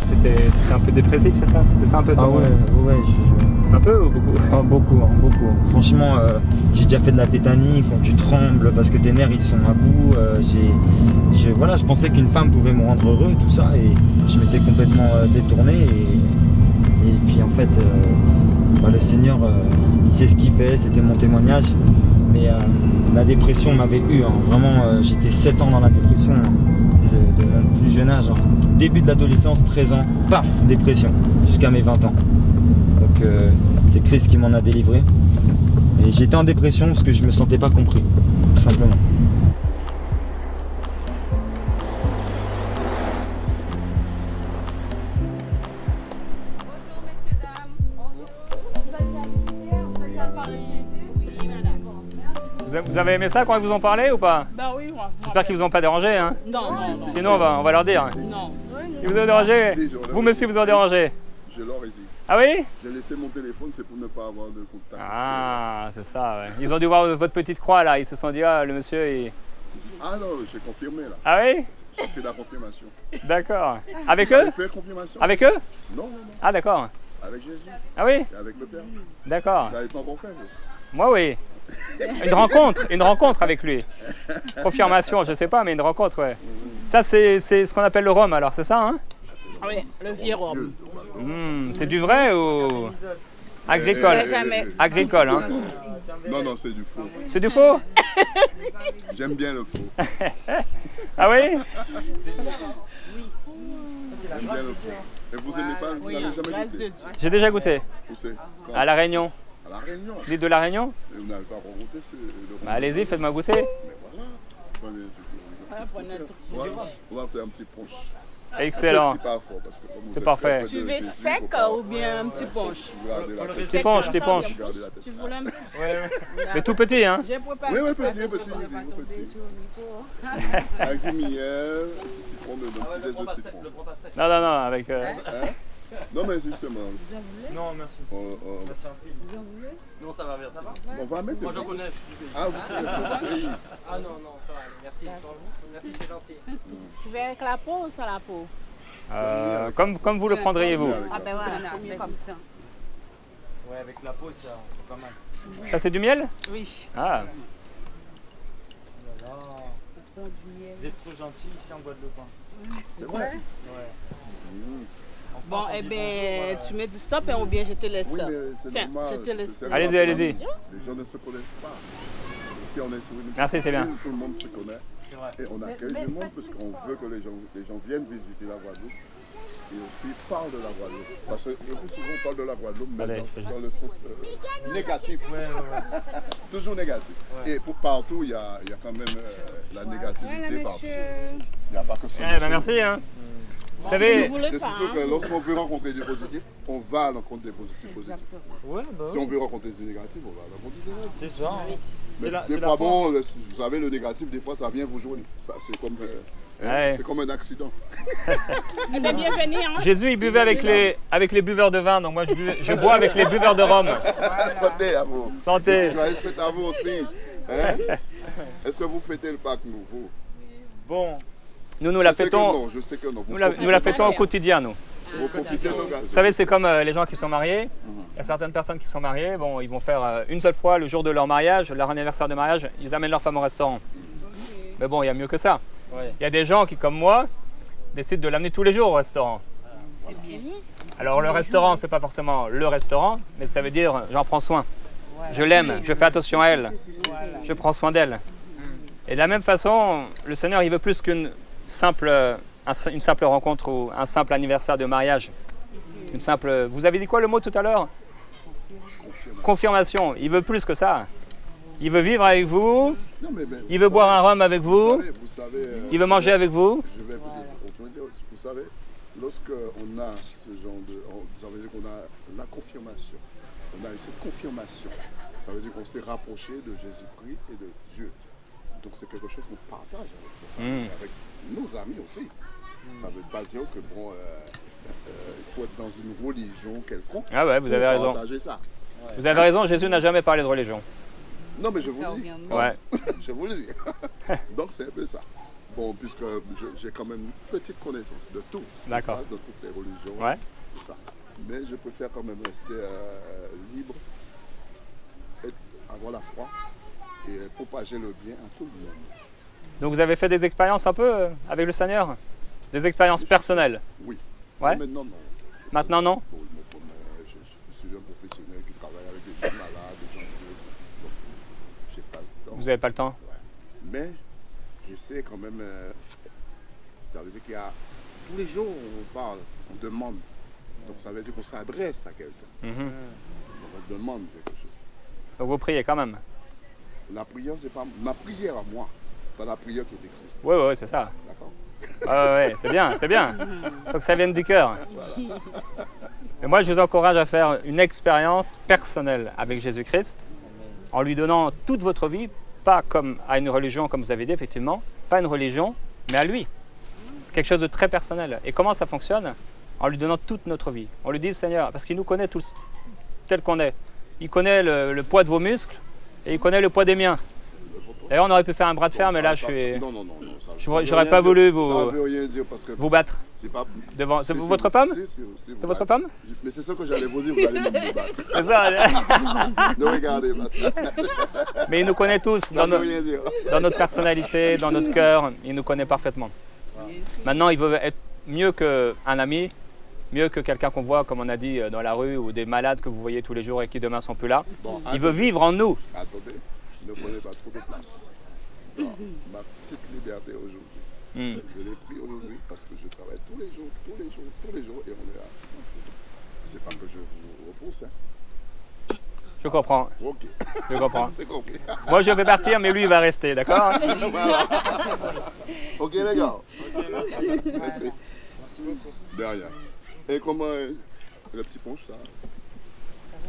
T'étais un peu dépressif, c'est ça? C'était ça un peu ton... ouais. Un peu ou beaucoup? Ah, beaucoup. Franchement, j'ai déjà fait de la tétanie quand tu trembles parce que tes nerfs ils sont à bout. Je pensais qu'une femme pouvait me rendre heureux, tout ça, et je m'étais complètement détourné. Et puis en fait, le Seigneur, il sait ce qu'il fait, c'était mon témoignage. Mais la dépression m'avait eu, hein. Vraiment, j'étais 7 ans dans la dépression, hein, de mon plus jeune âge. Hein. Début de l'adolescence, 13 ans, paf, dépression, jusqu'à mes 20 ans. Donc c'est Christ qui m'en a délivré. Et j'étais en dépression parce que je me sentais pas compris, tout simplement. Bonjour messieurs, dames. Bonjour. Vous avez aimé ça quand ils vous ont parlé ou pas? Bah oui, moi. J'espère qu'ils vous ont pas dérangé, hein? Non. Sinon on va leur dire. Non. Ils vous ont dérangé? Vous monsieur vous ont dérangé? Je leur ai dit. Ah oui? J'ai laissé mon téléphone, c'est pour ne pas avoir de contact. Ah, c'est ça, ouais. Ils ont dû voir votre petite croix là, ils se sont dit, ah, le monsieur, il... Ah non, j'ai confirmé là. Ah oui? J'ai fait la confirmation. D'accord. Avec Vous eux? avez fait confirmation? Avec eux? Non. Ah d'accord. Avec Jésus Ah oui? et avec le Père. D'accord. Vous n'avez pas encore fait, vous? Moi oui. Une rencontre avec lui. Confirmation, je sais pas, mais une rencontre, ouais. Ça c'est ce qu'on appelle le rhum alors, c'est ça, hein? Ah oui, le vieux Rome. C'est du vrai ou agricole? Jamais. Agricole, hein. Non, non, c'est du faux. C'est du faux? J'aime bien le faux. Ah oui? J'aime bien le faux. Et vous aimez pas? Vous n'avez jamais goûté? J'ai déjà goûté. Où c'est? Quand? À La Réunion. À La Réunion. L'île de La Réunion? Et vous n'avez pas encore goûté? Bah, allez-y, faites-moi goûter. Mais voilà. On va faire un petit punch. Excellent. C'est pas fort parce que comme vous C'est êtes parfait. très près Tu de veux Jésus, sec faut pas- ou bien un petit punch? Regardez la tête. T'es penches, t'es penches. Regardez la tête. Tu voulais un petit Mais tout petit, hein. J'ai préparé. Oui, oui, petit, petit. Avec du miel, du citron, de zeste de citron. Non, non, non, avec... Hein? Non, mais justement, Non, merci. Non, ça va, merci. on va mettre. Moi, je connais. Ah, vous oui. Ah non, non, ça va, merci. Merci, c'est gentil. Tu veux avec la peau ou sans la peau? comme vous le prendriez, vous. Ah ben voilà, c'est mieux comme ça. Ouais, avec la peau, ça, c'est pas mal. Ça, c'est du miel? Oui. Ah, Vous êtes trop gentil ici en Guadeloupe. Hein. C'est vrai. Ouais. En Bon, France, on eh dit ben, tu me dis stop ou bien je te laisse Oui, ça. mais c'est Tiens, normal. je te laisse. C'est allez-y, normal. allez-y. Les gens ne se connaissent pas. Ici, on est sur une Merci, c'est bien. Tout le monde se connaît. C'est vrai. Et on accueille du monde parce qu'on veut que les gens viennent visiter la Guadeloupe et aussi parlent de la Guadeloupe. Parce que le plus souvent on parle de la Guadeloupe, mais Allez, je fais dans le sens négatif. Toujours négatif. Et pour partout, il y a quand même la négativité partout. Il n'y a pas que ça. Eh ben, merci, hein. Vous savez... Vous voulez C'est pas, sûr hein? que lorsqu'on veut rencontrer du positif, on va à l'encontre des positifs. Ouais, bah Si on veut rencontrer du négatif, on va à l'encontre du négatif. c'est ça. Hein. Mais C'est la- des c'est fois, la bon, vous savez, le négatif, des fois, ça vient vous joindre. Ça, c'est comme, Ouais. c'est comme un accident. Eh bien, bienvenue, hein? Jésus, il buvait avec les buveurs de vin, donc moi, je bois avec les buveurs de rhum. Santé à vous. Santé. Joyeuse fête à vous aussi. Hein? Est-ce que vous fêtez le Pâques nouveau? Bon, Nous la Je sais que fêtons, non, je sais que non. nous la fêtons au quotidien, nous. Vous profitez de l'occasion. Vous savez, c'est comme les gens qui sont mariés. Il y a certaines personnes qui sont mariées, bon, ils vont faire une seule fois le jour de leur mariage, leur anniversaire de mariage, ils amènent leur femme au restaurant. Mais bon, il y a mieux que ça. ouais. Il y a des gens qui, comme moi, décident de l'amener tous les jours au restaurant. Alors le restaurant, c'est pas forcément le restaurant, mais ça veut dire j'en prends soin. Je l'aime, je fais attention à elle, je prends soin d'elle. Et de la même façon, le Seigneur, il veut plus qu'une simple rencontre ou un simple anniversaire de mariage. Une simple. Vous avez dit quoi le mot tout à l'heure? Confirmation. Il veut plus que ça. Il veut vivre avec vous. Non, mais Il veut boire un rhum avec vous. Vous savez, Il veut manger avec vous. je vais vous dire, vous savez, lorsqu'on a ce genre de. Ça veut dire qu'on a la confirmation. On a eu cette confirmation. Ça veut dire qu'on s'est rapproché de Jésus-Christ et de Dieu. Donc c'est quelque chose qu'on partage avec sa famille, avec nos amis aussi. Ça ne veut pas dire que bon, il faut être dans une religion quelconque. Ah ouais, vous avez pour raison. partager ça. Vous avez raison, Jésus n'a jamais parlé de religion. Non, mais je vous le dis. Ouais. Je vous le dis. Donc c'est un peu ça. Bon, puisque j'ai quand même une petite connaissance de tout. Ce qui se D'accord. passe dans toutes les religions. Ouais. Tout ça. Mais je préfère quand même rester libre, avoir la foi et propager le bien à tout le monde. Donc vous avez fait des expériences un peu avec le Seigneur? Des expériences personnelles? Oui. Ouais. Mais maintenant, non. Maintenant, non? Bon, je suis un professionnel qui travaille avec des gens malades, des gens vieux. Donc, j'ai pas le temps. Vous n'avez pas le temps? Ouais. Mais je sais quand même, ça veut dire qu'il y a tous les jours on parle, on demande. Donc ça veut dire qu'on s'adresse à quelqu'un. Mhm. Donc on demande quelque chose. Donc vous priez quand même? La prière, c'est pas ma prière à moi, pas la prière qui est écrite. Oui, oui, c'est ça. D'accord? Ouais, c'est bien, c'est bien. Faut que ça vienne du cœur. Mais moi, je vous encourage à faire une expérience personnelle avec Jésus-Christ, en lui donnant toute votre vie, pas comme à une religion, comme vous avez dit, effectivement, pas une religion, mais à lui. Quelque chose de très personnel. Et comment ça fonctionne? En lui donnant toute notre vie. On lui dit, Seigneur, parce qu'il nous connaît tous tel qu'on est. Il connaît le poids de vos muscles et il connaît le poids des miens. D'ailleurs, on aurait pu faire un bras de fer, mais là, je suis... Non, non, non. J'aurais pas voulu Ça vous, veut rien dire parce que vous battre c'est pas. devant... C'est si, votre si, femme? si, C'est votre femme? Mais c'est ce que j'allais vous dire, vous allez me battre. C'est ça. Ne regardez pas ça. Mais il nous connaît tous Ça veut rien dire. dans notre personnalité, dans notre cœur. Il nous connaît parfaitement. Maintenant, il veut être mieux qu'un ami. mieux que quelqu'un qu'on voit, comme on a dit, dans la rue, ou des malades que vous voyez tous les jours et qui demain sont plus là. Bon, Il veut vivre en nous. Attendez, ne prenez pas trop de place. Dans ma petite liberté aujourd'hui. Je l'ai pris aujourd'hui parce que je travaille tous les jours, et on est là. C'est pas que je vous repousse. Hein. Je comprends. Ok. Je comprends. C'est compris. Moi, je vais partir, mais lui, il va rester, d'accord? Voilà. Ok, les gars. Ok, merci. Merci. Merci beaucoup. De rien. Et comment est le petit punch, ça?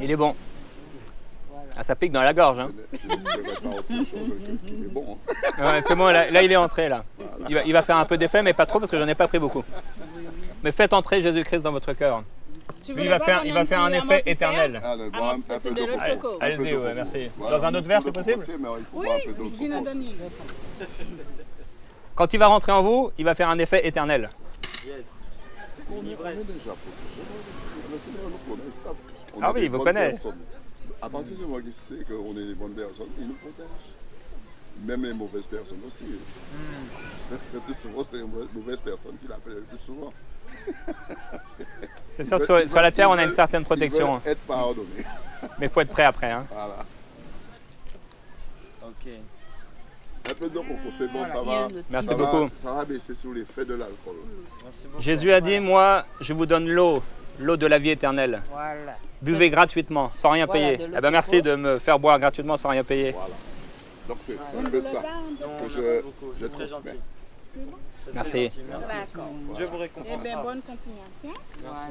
Il est bon. Ah, ça pique dans la gorge. Hein. Je n'espérais pas autre chose qu'il est bon. Hein. Ouais, c'est bon, là, il est entré. Là. Il va faire un peu d'effet, mais pas trop, parce que j'en ai pas pris beaucoup. Mais faites entrer Jésus-Christ dans votre cœur. Lui, il va faire un effet éternel. Allez, bois un peu c'est de l'autre d'eau. coco. Allez-y, ouais, merci. Voilà. Dans un autre verre, c'est possible? Oui, je l'ai donné. Quand il va rentrer en vous, il va faire un effet éternel. Yes. On est déjà protégés. Le Seigneur nous connaît, ils savent qu'on Ah est oui, des il vous bonnes connaît. personnes. À partir du moment qu'il sait qu'on est des bonnes personnes, il nous protège. Même les mauvaises personnes aussi. Le plus souvent, c'est les mauvaises personnes qui l'appellent le plus souvent. C'est sûr que sur la terre, on a une certaine protection. Ils veulent être pardonnés. Mais il faut être prêt après. Hein. Voilà. Ok. Un peu d'eau, c'est bon, ça va. Merci ça beaucoup. Ça va baisser sous l'effet de l'alcool. Merci beaucoup. Jésus a dit, moi, je vous donne l'eau de la vie éternelle. Voilà. Buvez gratuitement, sans rien Voilà, payer. de l'eau Eh ben, merci de me faire boire gratuitement sans rien payer. Voilà. Donc c'est un peu ça Non, que merci beaucoup. je C'est très transmets. gentil. C'est Merci. très gentil, merci. D'accord. Dieu vous Eh récompense. bien, bonne continuation. Merci.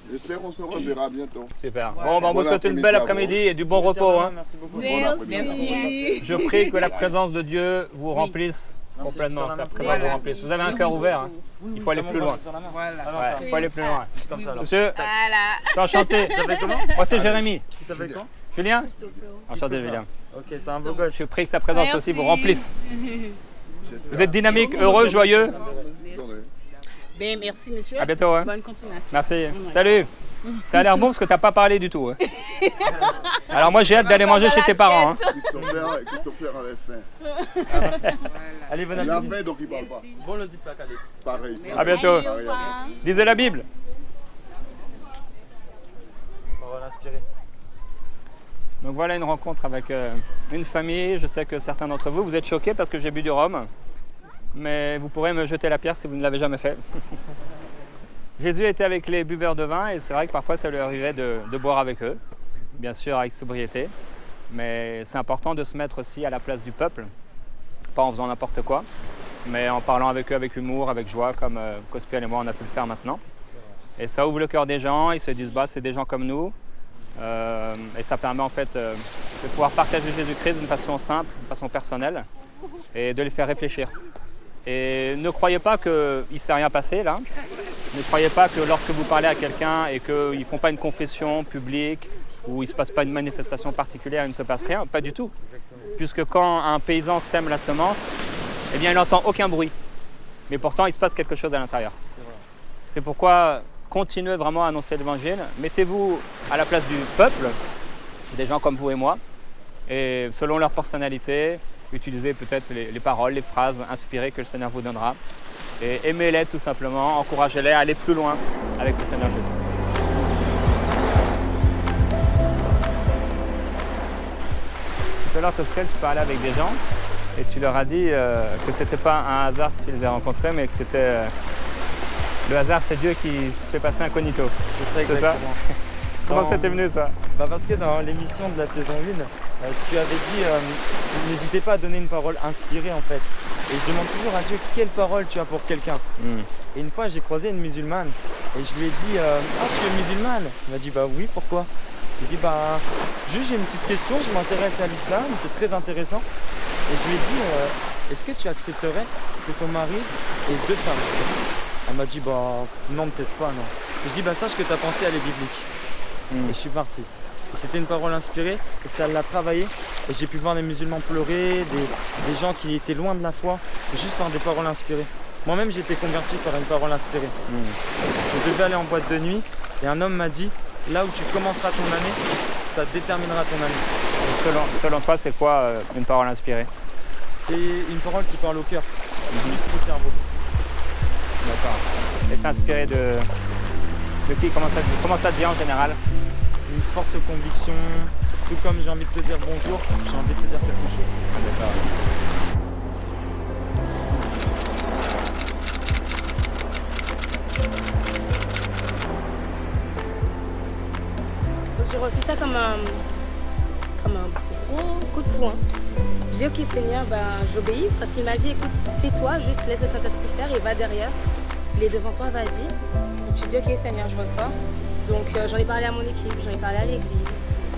J'espère qu'on se reverra bientôt. Super. Bon, ben, on vous Bon souhaite une après-midi belle à vous. après-midi et du bon repos. Hein. Merci beaucoup. Merci. Je prie que la présence de Dieu vous remplisse Merci. complètement, Sur la sa main. présence vous remplisse. Vous avez un cœur ouvert. Hein. Il faut aller plus loin. Sur la main. Voilà. Ah non, Ouais, ça- il faut aller plus loin. juste comme ça alors. Monsieur, Voilà. je suis enchanté. Ça s'appelle comment? Moi, c'est Jérémy. Ça s'appelle quand? Julien? Enchanté, Christopher. Julien. Ok, c'est un beau gosse. Je prie que sa présence aussi vous remplisse. J'espère. Vous êtes dynamique, heureux, joyeux. Bonne journée. Ben, merci, monsieur. À bientôt. Hein. Bonne continuation. Merci. Salut. Ça a l'air bon parce que tu n'as pas parlé du tout. Hein. Alors moi, j'ai hâte d'aller manger chez tes parents. Hein. Christopher avait faim. Allez, bon Il a appétit. faim, donc il parle pas. Bon lundi de Pâques, allez. Pareil. À bientôt. Allez, au revoir. Lisez la Bible. On va l'inspirer. Donc voilà une rencontre avec une famille. Je sais que certains d'entre vous, vous êtes choqués parce que j'ai bu du rhum. Mais vous pourrez me jeter la pierre si vous ne l'avez jamais fait. Jésus était avec les buveurs de vin et c'est vrai que parfois ça lui arrivait de boire avec eux. Bien sûr avec sobriété. Mais c'est important de se mettre aussi à la place du peuple. Pas en faisant n'importe quoi. Mais en parlant avec eux avec humour, avec joie, comme Cospiel et moi on a pu le faire maintenant. Et ça ouvre le cœur des gens. Ils se disent, bah, c'est des gens comme nous. Et ça permet en fait de pouvoir partager Jésus-Christ d'une façon simple, d'une façon personnelle et de les faire réfléchir. Et ne croyez pas qu'il ne s'est rien passé là. Ne croyez pas que lorsque vous parlez à quelqu'un et qu'ils ne font pas une confession publique ou il ne se passe pas une manifestation particulière, il ne se passe rien. Pas du tout. Puisque quand un paysan sème la semence, eh bien il n'entend aucun bruit. Mais pourtant il se passe quelque chose à l'intérieur. C'est pourquoi continuez vraiment à annoncer l'évangile. Mettez-vous à la place du peuple, des gens comme vous et moi, et selon leur personnalité, utilisez peut-être les paroles, les phrases inspirées que le Seigneur vous donnera. Et aimez-les tout simplement, encouragez-les à aller plus loin avec le Seigneur Jésus. Tout à l'heure, Cospel, tu parlais avec des gens et tu leur as dit que ce n'était pas un hasard que tu les as rencontrés, mais que c'était... le hasard, c'est Dieu qui se fait passer incognito. C'est ça C'est ça? exactement. Comment Dans- c'était venu ça? Bah parce que dans l'émission de la saison 1, tu avais dit n'hésitez pas à donner une parole inspirée en fait. Et je demande toujours à Dieu quelle parole tu as pour quelqu'un. Et une fois j'ai croisé une musulmane et je lui ai dit ah tu es musulmane? Elle m'a dit bah oui, pourquoi? J'ai dit bah juste j'ai une petite question, je m'intéresse à l'islam, c'est très intéressant. Et je lui ai dit est-ce que tu accepterais que ton mari ait 2 femmes? Elle m'a dit bah non, peut-être pas, non. Je dis bah sache que tu as pensé à les bibliques. Et je suis parti. Et c'était une parole inspirée et ça l'a travaillé. Et j'ai pu voir des musulmans pleurer, des gens qui étaient loin de la foi, juste par des paroles inspirées. Moi-même j'ai été converti par une parole inspirée. Je devais aller en boîte de nuit et un homme m'a dit là où tu commenceras ton année, ça déterminera ton année. Et selon toi, c'est quoi une parole inspirée? C'est une parole qui parle au cœur, plus qu'au cerveau. D'accord. Et c'est inspiré De qui? Comment ça devient en général? Une forte conviction, tout comme j'ai envie de te dire bonjour, j'ai envie de te dire quelque chose. J'ai reçu ça comme un gros coup de poing. J'ai dit ok Seigneur, j'obéis parce qu'il m'a dit écoute, tais-toi, juste laisse le Saint-Esprit faire et va derrière. Il est devant toi, vas-y. Donc j'ai dit ok Seigneur, je reçois. Donc j'en ai parlé à mon équipe, j'en ai parlé à l'église.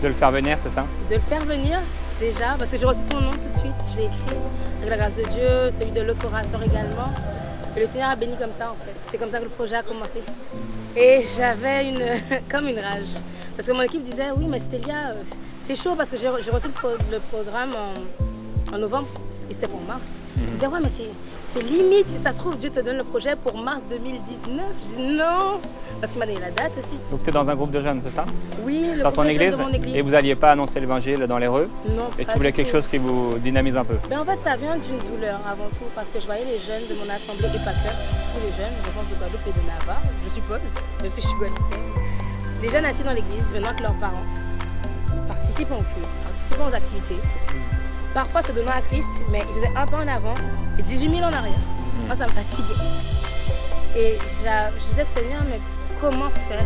De le faire venir, c'est ça? De le faire venir déjà, parce que j'ai reçu son nom tout de suite, je l'ai écrit avec la grâce de Dieu, celui de l'autre orateur également. Et le Seigneur a béni comme ça en fait. C'est comme ça que le projet a commencé. Et j'avais comme une rage. Parce que mon équipe disait oui mais Stélia, c'est chaud parce que j'ai reçu le programme en novembre et c'était pour mars. Ils disaient ouais mais c'est limite, si ça se trouve Dieu te donne le projet pour mars 2019. Je dis non, parce qu'il m'a donné la date aussi. Donc tu es dans un groupe de jeunes, c'est ça? Oui, le dans ton groupe de jeunes église, de mon église. Et vous n'alliez pas annoncer l'évangile dans les rues? Non. Et tu voulais quelque chose qui vous dynamise un peu? En fait ça vient d'une douleur avant tout, parce que je voyais les jeunes de mon assemblée et pas que, tous les jeunes, je pense de Guadeloupe et de Navarre, je suppose, même si je suis guadeloupéenne. Les jeunes assis dans l'église venant avec leurs parents, participant au culte, participant aux activités, parfois se donnant à Christ, mais ils faisaient un pas en avant et 18 000 en arrière. Moi, ça me fatiguait. Et je disais, Seigneur, mais comment faire?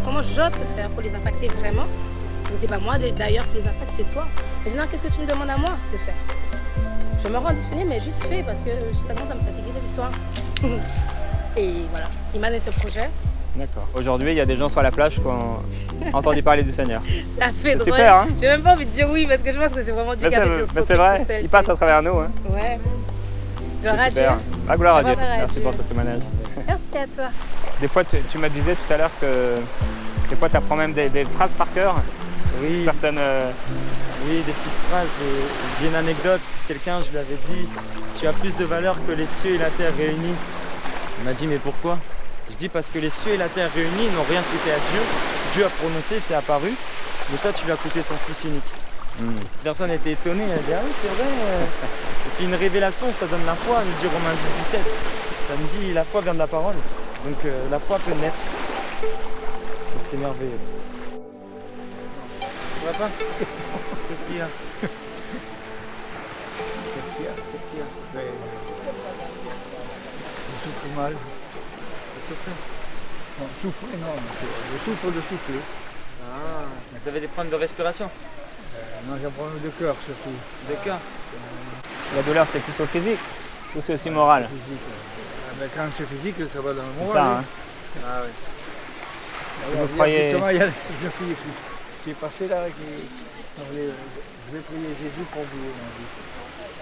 Comment je peux faire pour les impacter vraiment? C'est pas moi d'ailleurs qui les impacte, c'est toi. Mais Seigneur, qu'est-ce que tu me demandes à moi de faire? Je me rends disponible, mais juste fais parce que ça commence à me fatiguer cette histoire. Et voilà, il m'a donné ce projet. D'accord. Aujourd'hui, il y a des gens sur la plage qui ont entendu parler du Seigneur. Ça fait drôle. Super, hein? J'ai même pas envie de dire oui parce que je pense que c'est vraiment Dieu qui a fait ce c'est vrai, il passe à travers nous. Hein. Ouais. Gloire c'est super. à Dieu. Gloire à Dieu. Merci Dieu. pour ton témoignage. Merci à toi. Des fois, tu me disais tout à l'heure que des fois, tu apprends même des phrases par cœur. Oui. Certaines. Oui, des petites phrases. J'ai une anecdote. Quelqu'un, je lui avais dit, tu as plus de valeur que les cieux et la terre réunis. Il m'a dit, mais pourquoi? Je dis parce que les cieux et la terre réunis n'ont rien coûté à Dieu. Dieu a prononcé, c'est apparu. Mais toi, tu lui as coûté son fils unique. Cette personne était étonnée. Elle a dit, ah oui, c'est vrai. Et puis une révélation, ça donne la foi. Nous dit Romains 10, 17. Ça me dit, la foi vient de la parole. Donc la foi peut naître. Donc c'est merveilleux. Ça va pas? Qu'est-ce qu'il y a? Qu'est-ce qu'il y a? Je souffre mal. Souffler. Non, souffler, non. Je souffre de souffler. Ah, vous avez des problèmes de respiration? Non, j'ai un problème de cœur surtout. De cœur? La douleur, c'est plutôt physique ou c'est aussi moral? Physique. Mais quand c'est physique, ça va dans le moral. C'est ça, hein? Ah oui. Vous croyez... Justement, il y a une fille qui est passée là, je vais prier Jésus pour vous.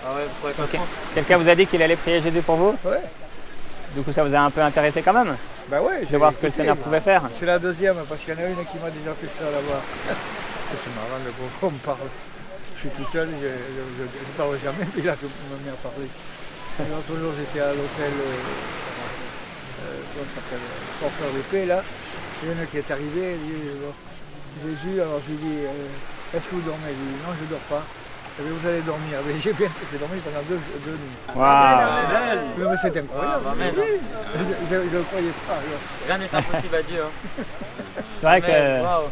Ah ouais, vous croyez pas Okay. Quelqu'un vous a dit qu'il allait prier Jésus pour vous? Ouais. Du coup, ça vous a un peu intéressé quand même? Bah ouais. De voir ce que le Seigneur pouvait faire? C'est la deuxième, parce qu'il y en a une qui m'a déjà fait ça là-bas. C'est marrant, le gros, on me parle. Je suis tout seul, je ne parle jamais, puis là, je me mets à parler. L'autre jour, j'étais à l'hôtel, comment ça s'appelle, Porteur de paix, là. Il y en a qui est arrivé, il dit, Jésus, alors je lui dis, est-ce que vous dormez? Il dit, non, je ne dors pas. Et vous allez dormir. J'ai bien fait dormir pendant deux nuits. Waouh! Mais c'est incroyable. Oui. Je ne le croyais pas. Alors. Rien n'est impossible à Dieu. Hein. C'est vrai que Wow.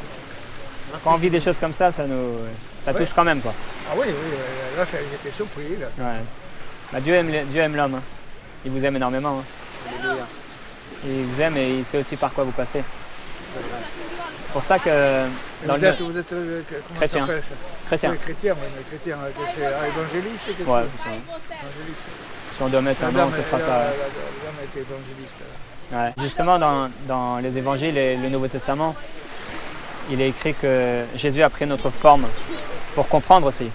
quand on vit des choses comme ça, ça touche quand même, quoi. Ah oui, là j'étais surpris. Là. Ouais. Bah, Dieu aime l'homme. Hein. Il vous aime énormément. Hein. Il vous aime et il sait aussi par quoi vous passez. C'est pour ça que dans vous êtes comment chrétien. ça s'appelle ça? Chrétien. Oui, chrétien, oui, mais chrétien, c'est évangéliste quelque Ouais, chose. c'est ça. Évangéliste. Si on doit mettre un nom, ce sera ça. La dame était évangéliste. Ouais. Justement, dans les évangiles et le Nouveau Testament, il est écrit que Jésus a pris notre forme pour comprendre aussi.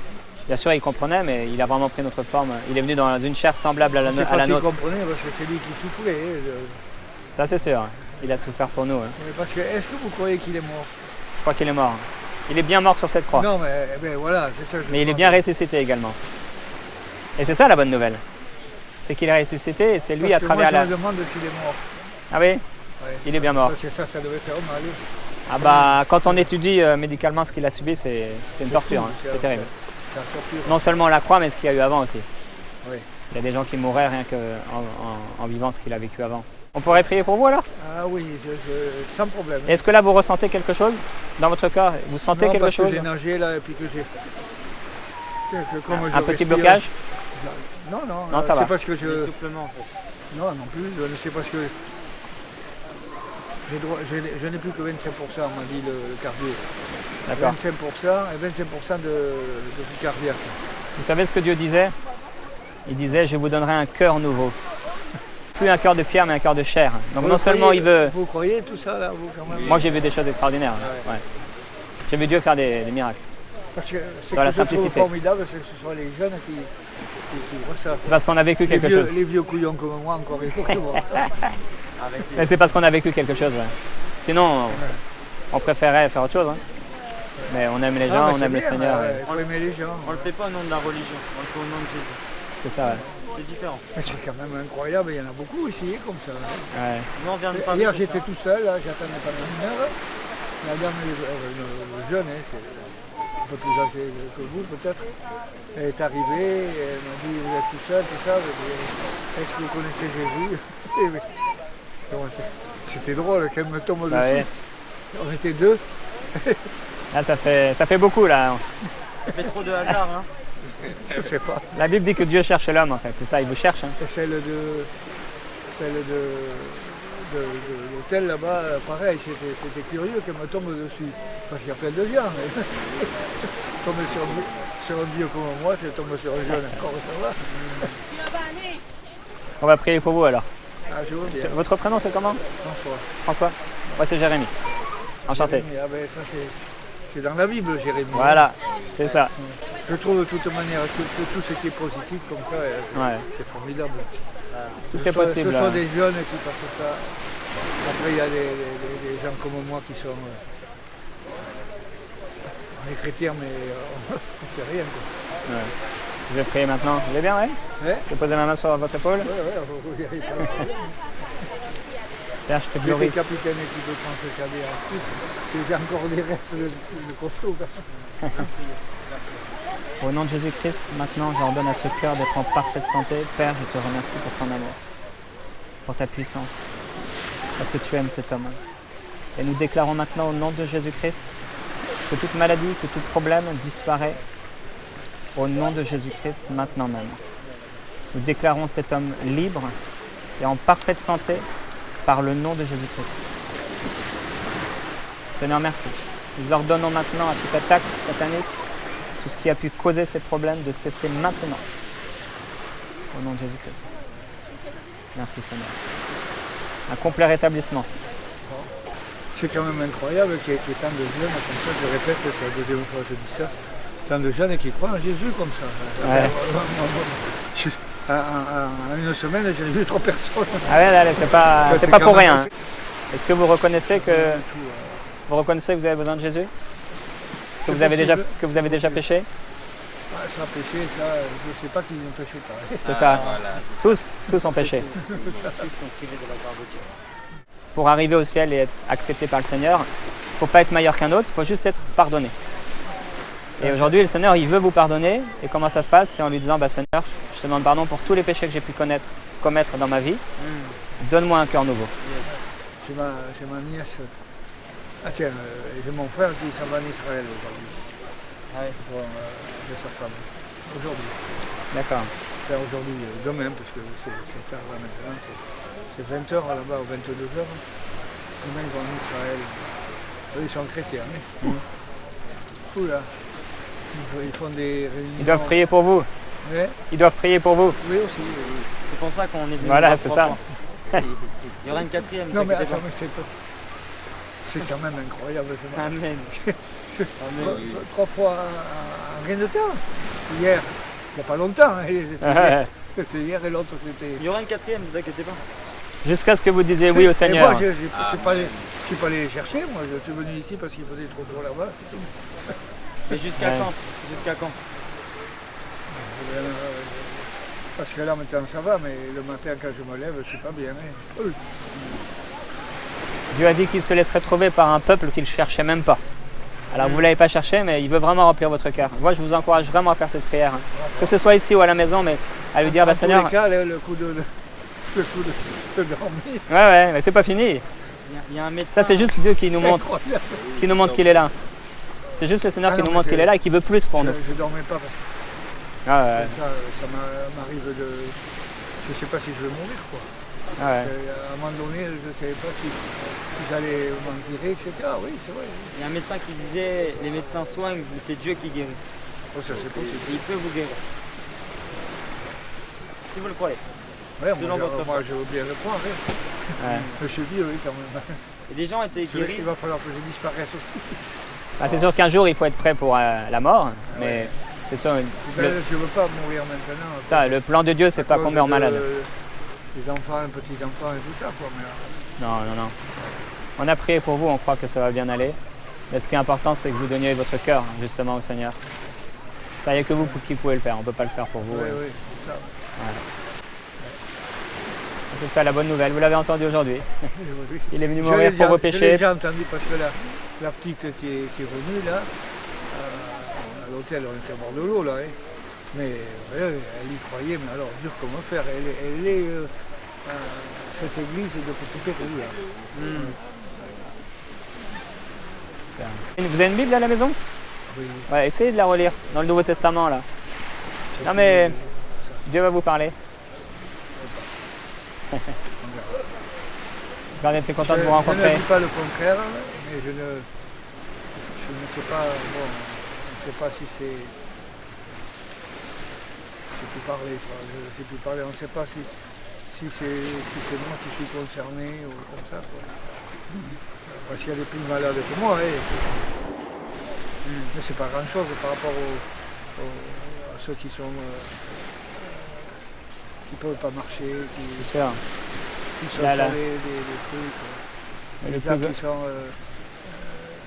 Bien sûr, il comprenait, mais il a vraiment pris notre forme. Il est venu dans une chair semblable à la nôtre. Je comprenez, parce que c'est lui qui souffrait. Ça, c'est sûr. Il a souffert pour nous. Hein. Mais parce que, est-ce que vous croyez qu'il est mort? Je crois qu'il est mort. Il est bien mort sur cette croix. Non, mais voilà, c'est ça. Mais il est bien ressuscité également. Et c'est ça la bonne nouvelle. C'est qu'il est ressuscité et c'est lui à travers moi, je me demande s'il est mort. Ah oui? Ouais. Il est bien mort. Parce que ça devait faire mal. Ah bah, quand on étudie médicalement ce qu'il a subi, c'est une torture. Hein. C'est terrible. Non seulement la croix, mais ce qu'il y a eu avant aussi. Oui. Il y a des gens qui mourraient rien qu'en vivant ce qu'il a vécu avant. On pourrait prier pour vous alors? Ah oui, sans problème. Est-ce que là vous ressentez quelque chose dans votre corps? Vous sentez Non, quelque parce que chose? j'ai nagé là et puis que j'ai... comme je Un petit respire- blocage? Non, non, Non, ça va. c'est parce que je... L'essoufflement en fait. Non, non plus, je ne sais pas ce que... Je n'ai plus que 25%, m'a dit le cardio. D'accord. 25% et 25% de cardiaque. Vous savez ce que Dieu disait? Il disait, je vous donnerai un cœur nouveau. Plus un cœur de pierre, mais un cœur de chair. Donc Vous non seulement croyez- il veut... Vous croyez tout ça là, vous quand même? Moi j'ai vu des choses extraordinaires. Ouais. J'ai vu Dieu faire des miracles. Parce que c'est Dans que la je trouve simplicité. formidable, c'est que ce sont les jeunes qui voient ça. C'est parce qu'on a vécu quelque chose. Les vieux couillons comme moi encore, il faut que voir. Mais c'est parce qu'on a vécu quelque chose. Ouais. Sinon, on préférait faire autre chose. Hein. Mais on aime les gens, Ah, mais on c'est aime le bien, Seigneur. Il faut aimer les gens. On le fait pas au nom de la religion, on le fait au nom de Jésus. C'est ça. Ouais. C'est différent. Mais c'est quand même incroyable, il y en a beaucoup ici comme ça. Ouais. Nous on vient de parler. Hier de j'étais ça. tout seul, là, j'attendais pendant une heure. La dame, le jeune, hein, c'est un peu plus âgé que vous peut-être, elle est arrivée, elle m'a dit vous êtes tout seul, tout ça. J'ai dit, est-ce que vous connaissez Jésus? C'était drôle qu'elle me tombe Bah dessus. ouais. On était deux. Là, ça fait beaucoup là. Ça fait trop de hasard hein. Je sais pas. La Bible dit que Dieu cherche l'homme en fait. C'est ça, il vous cherche. Hein. Et celle de l'hôtel là-bas, pareil, c'était curieux qu'elle me tombe dessus. Parce qu'il y a plein de gens. Mais tomber sur un vieux comme moi, c'est tomber sur un jeune encore, ça va. On va prier pour vous alors. Ah, je vois bien. Votre prénom c'est comment? François. François? Moi c'est Jérémy. Enchanté. Jérémy, ah ben, ça, c'est dans la Bible, Jérémy. Voilà, c'est ça. Je trouve de toute manière que tout ce qui est positif comme ça, Ouais. c'est formidable. Tout est possible. Ce sont des jeunes qui passent ça. Après, il y a des gens comme moi qui sont... on est chrétiens, mais on ne fait rien. Quoi. Ouais. Je vais prier maintenant. Vous allez bien, ouais? Ouais. Je vais poser ma main sur votre épaule. Ouais, ouais, Père, je te j'étais glorifie. capitaine équipe de France cadet en foot. J'ai encore des restes de costaud. Au nom de Jésus-Christ, maintenant, j'ordonne à ce cœur d'être en parfaite santé. Père, je te remercie pour ton amour, pour ta puissance, parce que tu aimes cet homme. Et nous déclarons maintenant au nom de Jésus-Christ que toute maladie, que tout problème disparaît au nom de Jésus-Christ maintenant même. Nous déclarons cet homme libre et en parfaite santé par le nom de Jésus-Christ. Seigneur, merci. Nous ordonnons maintenant à toute attaque satanique, tout ce qui a pu causer ces problèmes, de cesser maintenant. Au nom de Jésus-Christ. Merci Seigneur. Un complet rétablissement. C'est quand même incroyable qu'il y ait tant de jeunes, comme ça, je répète, c'est la deuxième fois que je dis ça, tant de jeunes qui croient en Jésus comme ça. Ouais. En une semaine, j'ai vu 3 personnes. Ah ouais, là, c'est pas quand pour même rien. assez- Est-ce que vous reconnaissez que vous avez besoin de Jésus? Que vous avez déjà péché? Ah, ça a péché, ça, je ne sais pas qui ne péché pas. C'est ça. Tous ont péché. Pour arriver au ciel et être accepté par le Seigneur, il ne faut pas être meilleur qu'un autre, il faut juste être pardonné. Et aujourd'hui, le Seigneur, il veut vous pardonner. Et comment ça se passe? C'est en lui disant, Seigneur, je te demande pardon pour tous les péchés que j'ai pu commettre dans ma vie. Donne-moi un cœur nouveau. J'ai ma nièce, j'ai mon frère qui s'en va en Israël aujourd'hui. De sa femme. Aujourd'hui. D'accord. Enfin, aujourd'hui, demain, parce que c'est tard là maintenant, c'est 20h là-bas, ou 22h. Demain, ils vont en Israël. Eux, ils sont chrétiens. Fou là. Ils font des réunions. Ils doivent prier pour vous. Ouais. Ils doivent prier pour vous. Oui, aussi. Oui. C'est pour ça qu'on est venu. Voilà, voir c'est 3 ça. fois. Il y aura une quatrième. Non, mais t'inquiétez attends, mais c'est quand même incroyable. pas. Amen. Amen. 3 fois en rien de temps. Hier, il n'y a pas longtemps. Hein. C'était hier et l'autre c'était. Il y aura une quatrième, ne vous inquiétez pas. Jusqu'à ce que vous disiez oui au Et Seigneur. moi, je ne suis pas allé les chercher. Moi, je suis venu ici parce qu'il faisait trop chaud là-bas. Mais jusqu'à Ouais. quand? Jusqu'à quand? Parce que là, maintenant, ça va, mais le matin, quand je me lève, je ne suis pas bien. Hein. Oui. Dieu a dit qu'il se laisserait trouver par un peuple qu'il ne cherchait même pas. Alors vous ne l'avez pas cherché, mais il veut vraiment remplir votre cœur. Moi, je vous encourage vraiment à faire cette prière. Hein. Que ce soit ici ou à la maison, mais à lui dire, En tous Seigneur, les cas, le coup de le coup de dormir. Ouais, mais c'est pas fini. Il y a un médecin. Ça, c'est juste Dieu qui nous montre Incroyable. qu'il est là. C'est juste le Seigneur Ah qui non, nous mais montre qu'il est là et qui veut plus pour nous. Je dormais pas parce que Ah ouais, ça m'arrive de... Je sais pas si je vais mourir, quoi. ah ouais. À un moment donné, je ne savais pas si j'allais m'en tirer, etc. Oui, c'est vrai. Il y a un médecin qui disait les médecins soignent, c'est Dieu qui guérit. Oh, ça c'est possible. Et il peut vous guérir. Si vous le croyez. Ouais, Selon votre moi je veux bien le croire. Hein. Ouais. Je suis dit, oui, quand même. Et des gens étaient guéris. Il va falloir que je disparaisse aussi. Ah, c'est sûr qu'un jour il faut être prêt pour la mort, mais c'est sûr. Je ne veux pas mourir maintenant. Ça, le plan de Dieu, c'est pas qu'on meurt malade. Les enfants, les petits-enfants et tout ça, quoi. Mais, Non. On a prié pour vous, on croit que ça va bien aller. Mais ce qui est important, c'est que vous donniez votre cœur, justement, au Seigneur. Ça, il n'y a que vous qui pouvez le faire, on ne peut pas le faire pour vous. oui, c'est ça. C'est ça la bonne nouvelle, vous l'avez entendu aujourd'hui. Oui. Il est venu Je mourir l'ai pour vos Je l'ai péchés. déjà entendu parce que la petite qui est venue là, à l'hôtel, on était au bord de l'eau là, hein. Mais elle y croyait, mais alors dur comment faire. Elle est cette église de Petit Péry. Vous avez une Bible à la maison? Oui. Ouais, essayez de la relire dans le Nouveau Testament là. Non mais Dieu va vous parler. On était content de vous Je rencontrer. ne dis pas le contraire, mais je ne sais pas, bon, je ne sais pas si c'est plus parler, quoi. Je ne sais plus parler, on ne sait pas si c'est moi qui suis concerné ou comme ça, quoi. Parce qu'il y a des plus malades que moi, mais c'est pas grand chose par rapport à ceux qui sont qui peuvent pas marcher, C'est sûr. qui sont Là, là. sur des trucs, Le les plus gens gros- qui sont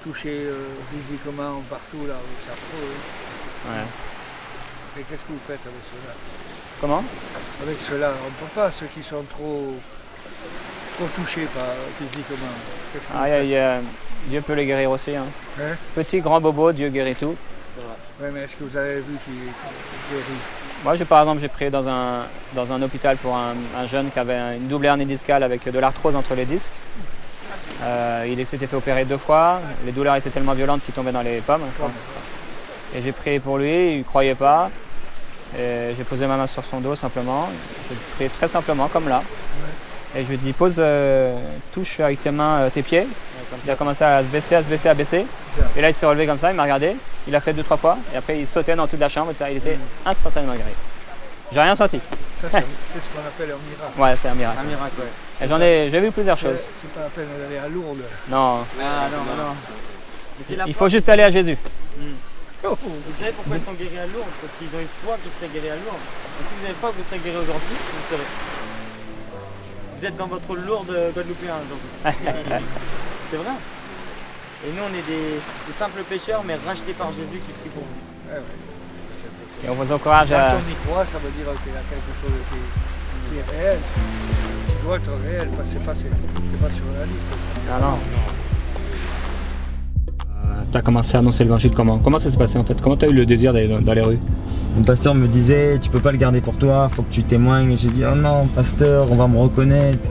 touchés physiquement partout là, c'est affreux. Ouais. Et qu'est-ce que vous faites avec ceux-là? Comment? Avec ceux-là, on ne peut pas, ceux qui sont trop touchés physiquement. Qu'est-ce que vous faites? Dieu peut les guérir aussi. Hein. Hein? Petit, grand bobo, Dieu guérit tout. C'est vrai. Ouais, mais est-ce que vous avez vu qu'il guérit? Moi, par exemple, j'ai prié dans un hôpital pour un jeune qui avait une double hernie discale avec de l'arthrose entre les disques. Il s'était fait opérer 2 fois. Les douleurs étaient tellement violentes qu'il tombait dans les pommes. Et j'ai prié pour lui, il ne croyait pas. Et j'ai posé ma main sur son dos simplement. J'ai prié très simplement, comme là. Et je lui ai dit, touche avec tes mains tes pieds. Il a commencé à se baisser. Et là, il s'est relevé comme ça, il m'a regardé. Il a fait 2-3 fois. Et après, il sautait dans toute la chambre. Et ça, il était instantanément guéri. J'ai rien senti. Ça, c'est ce qu'on appelle un miracle. Ouais, c'est un miracle. Un miracle, Et ouais. j'ai vu plusieurs choses. C'est pas la peine d'aller à Lourdes. Non, Ah non. Mais c'est la il foi. faut juste aller à Jésus. Oh, Vous savez pourquoi ils sont guéris à Lourdes? Parce qu'ils ont une foi qui serait guérie à Lourdes. Et si vous avez foi que vous serez guéri aujourd'hui, vous serez. Vous êtes dans votre Lourdes guadeloupéen aujourd'hui. C'est vrai. Et nous, on est des simples pécheurs, mais rachetés par Jésus qui prie pour vous. ouais, ouais. Et on vous encourage Quand à... on y croit, ça veut dire qu'il y a quelque chose qui est réel, qui doit être réel, parce que c'est pas surréaliste. Non. Tu as commencé à annoncer l'évangile comment? Comment ça s'est passé en fait? Comment tu as eu le désir d'aller dans les rues? Mon pasteur me disait, tu peux pas le garder pour toi, faut que tu témoignes. Et j'ai dit, oh non, pasteur, on va me reconnaître.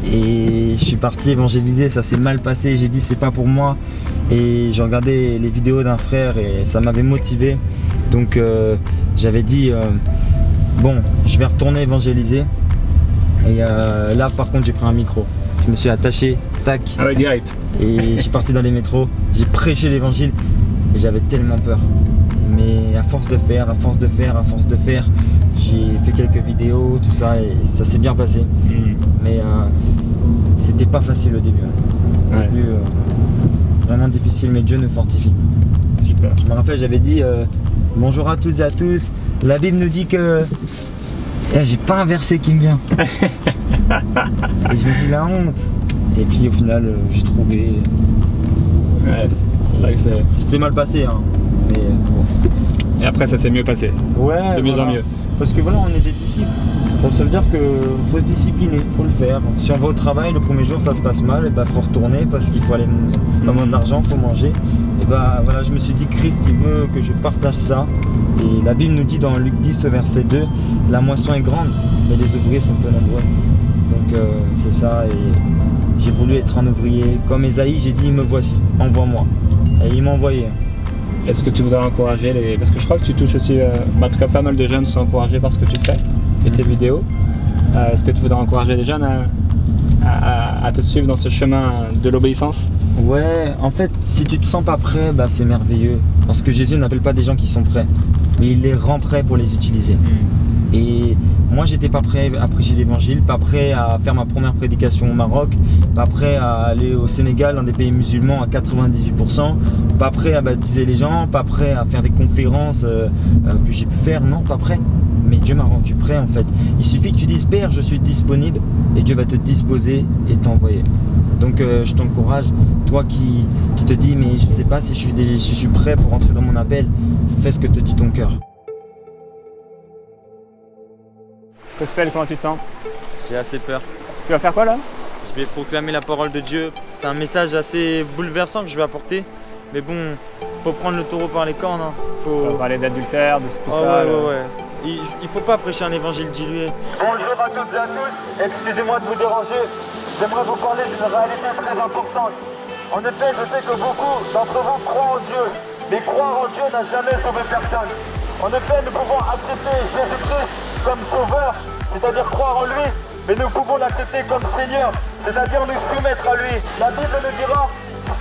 Et je suis parti évangéliser, ça s'est mal passé. J'ai dit, c'est pas pour moi. Et j'ai regardé les vidéos d'un frère et ça m'avait motivé. Donc j'avais dit, bon, je vais retourner évangéliser. Et là, par contre, j'ai pris un micro. Je me suis attaché, tac. Ah ouais, direct. Et je suis parti dans les métros, j'ai prêché l'évangile et j'avais tellement peur. Mais à force de faire, j'ai fait quelques vidéos, tout ça, et ça s'est bien passé. Mais c'était pas facile au début. Au début, vraiment difficile, mais Dieu nous fortifie. Super. Je me rappelle, j'avais dit bonjour à toutes et à tous. La Bible nous dit que j'ai pas un verset qui me vient. Et je me dis la honte. Et puis au final, j'ai trouvé. Ouais, c'est vrai que C'était mal passé, hein. Mais bon. Et après, ça s'est mieux passé. Ouais. De mieux en mieux. Parce que voilà, on est des disciples. Donc, ça veut dire qu'il faut se discipliner, il faut le faire. Si on va au travail, le premier jour ça se passe mal, et bah faut retourner parce qu'il faut aller pas moins d'argent, il faut manger. Et bah voilà, je me suis dit Christ il veut que je partage ça. Et la Bible nous dit dans Luc 10 verset 2, la moisson est grande, mais les ouvriers sont peu nombreux. Donc c'est ça, et j'ai voulu être un ouvrier. Comme Esaïe, j'ai dit me voici, envoie-moi. Et il m'a envoyé. Est-ce que tu voudrais encourager parce que je crois que tu touches aussi, en tout cas pas mal de jeunes sont encouragés par ce que tu fais et tes vidéos. Est-ce que tu voudrais encourager les jeunes à te suivre dans ce chemin de l'obéissance? Ouais, en fait, si tu te sens pas prêt, bah, c'est merveilleux. Parce que Jésus n'appelle pas des gens qui sont prêts, mais il les rend prêts pour les utiliser. Et moi, j'étais pas prêt à prêcher l'évangile, pas prêt à faire ma première prédication au Maroc, pas prêt à aller au Sénégal, dans des pays musulmans à 98%, pas prêt à baptiser les gens, pas prêt à faire des conférences que j'ai pu faire, non, pas prêt. Mais Dieu m'a rendu prêt en fait. Il suffit que tu dises Père, je suis disponible, et Dieu va te disposer et t'envoyer. Donc je t'encourage, toi qui te dis mais je ne sais pas si je suis prêt pour rentrer dans mon appel, fais ce que te dit ton cœur. Gospel, comment tu te sens? J'ai assez peur. Tu vas faire quoi là? Je vais proclamer la parole de Dieu. C'est un message assez bouleversant que je vais apporter. Mais bon, faut prendre le taureau par les cornes. Hein. Tu vas parler d'adultère, de tout ça. Ouais. Il faut pas prêcher un évangile dilué. Bonjour à toutes et à tous, excusez-moi de vous déranger. J'aimerais vous parler d'une réalité très importante. En effet, je sais que beaucoup d'entre vous croient en Dieu, mais croire en Dieu n'a jamais sauvé personne. En effet, nous pouvons accepter Jésus-Christ comme sauveur, c'est-à-dire croire en lui, mais nous pouvons l'accepter comme Seigneur, c'est-à-dire nous soumettre à lui. La Bible nous dira,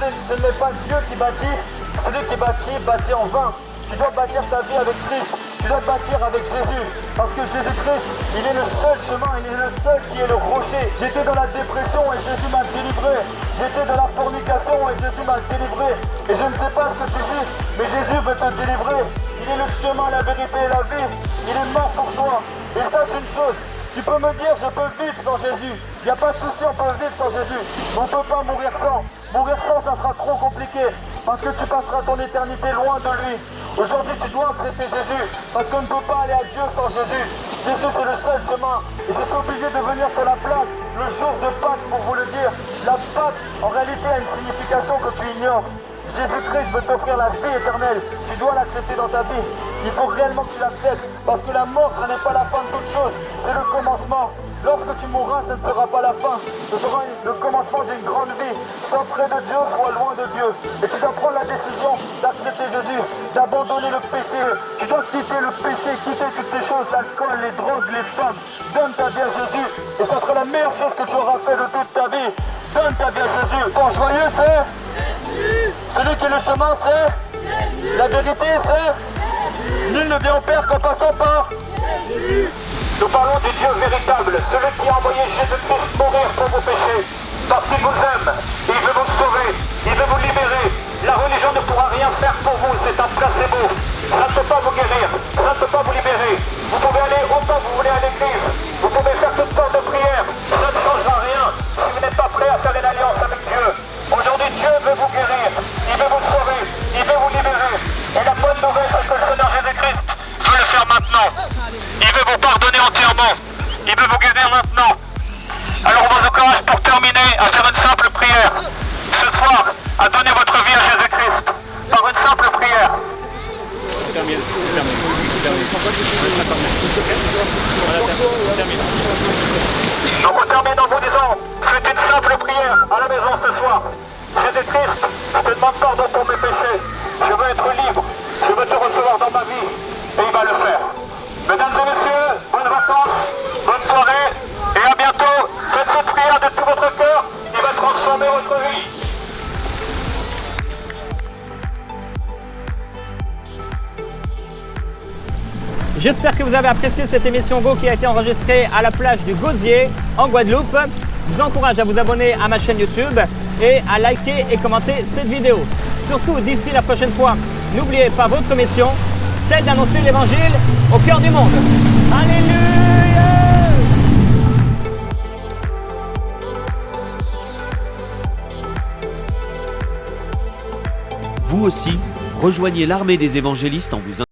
ce n'est pas Dieu qui bâtit, celui qui bâtit en vain. Tu dois bâtir ta vie avec Christ, tu dois bâtir avec Jésus, parce que Jésus-Christ, il est le seul chemin, il est le seul qui est le rocher. J'étais dans la dépression et Jésus m'a délivré, j'étais dans la fornication et Jésus m'a délivré, et je ne sais pas ce que tu vis, mais Jésus veut te délivrer. Il est le chemin, la vérité et la vie, il est mort pour toi, et sache une chose, tu peux me dire je peux vivre sans Jésus, il n'y a pas de souci, on peut vivre sans Jésus, mais on ne peut pas mourir sans ça sera trop compliqué, parce que tu passeras ton éternité loin de lui. Aujourd'hui, tu dois accepter Jésus, parce qu'on ne peut pas aller à Dieu sans Jésus. Jésus, c'est le seul chemin. Et je suis obligé de venir sur la plage le jour de Pâques pour vous le dire. La Pâques, en réalité, a une signification que tu ignores. Jésus-Christ veut t'offrir la vie éternelle. Tu dois l'accepter dans ta vie. Il faut réellement que tu l'acceptes, parce que la mort, ce n'est pas la fin de toute chose, c'est le commencement. Lorsque tu mourras, ce ne sera pas la fin, ce sera le commencement d'une grande vie. Sois près de Dieu, sois loin de Dieu. Et tu dois prendre la décision d'accepter Jésus, d'abandonner le péché. Tu dois quitter le péché, quitter toutes ces choses, l'alcool, les drogues, les femmes. Donne ta vie à Jésus, et ça sera la meilleure chose que tu auras fait de toute ta vie. Donne ta vie à Jésus. Ton joyeux, c'est celui qui est le chemin, c'est la vérité, c'est nul ne vient au Père qu'en passant par Jésus. Nous parlons du Dieu véritable, celui qui a envoyé Jésus-Christ mourir pour vos péchés, parce qu'il vous aime, il veut vous sauver, il veut vous libérer. La religion ne pourra rien faire pour vous, c'est un placebo. Ça ne peut pas vous guérir, ça ne peut pas vous libérer. Vous pouvez aller autant que vous voulez à l'église, vous pouvez faire toutes sortes de prières, ça ne changera rien si vous n'êtes pas prêt à faire une alliance avec Dieu. Aujourd'hui, Dieu veut vous guérir, il veut vous sauver, il veut vous libérer. Et la bonne nouvelle, c'est que le Seigneur Jésus-Christ veut le faire maintenant. Il veut vous pardonner entièrement. Il veut vous guérir maintenant. Alors on vous encourage pour terminer à faire une simple prière. Ce soir, à donner votre vie à Jésus-Christ par une simple prière. Donc on termine en vous disant, faites une simple prière à la maison ce soir. Jésus-Christ, je te demande pardon pour mes péchés. Je veux être libre. Je veux te recevoir dans ma vie. Et il va le faire. Mesdames et messieurs, bonnes vacances, bonne soirée, et à bientôt. Faites cette prière de tout votre cœur, il va transformer votre vie. J'espère que vous avez apprécié cette émission Go qui a été enregistrée à la plage du Gosier en Guadeloupe. Je vous encourage à vous abonner à ma chaîne YouTube et à liker et commenter cette vidéo. Surtout d'ici la prochaine fois, n'oubliez pas votre mission, celle d'annoncer l'évangile au cœur du monde. Alléluia! Vous aussi, rejoignez l'armée des évangélistes en vous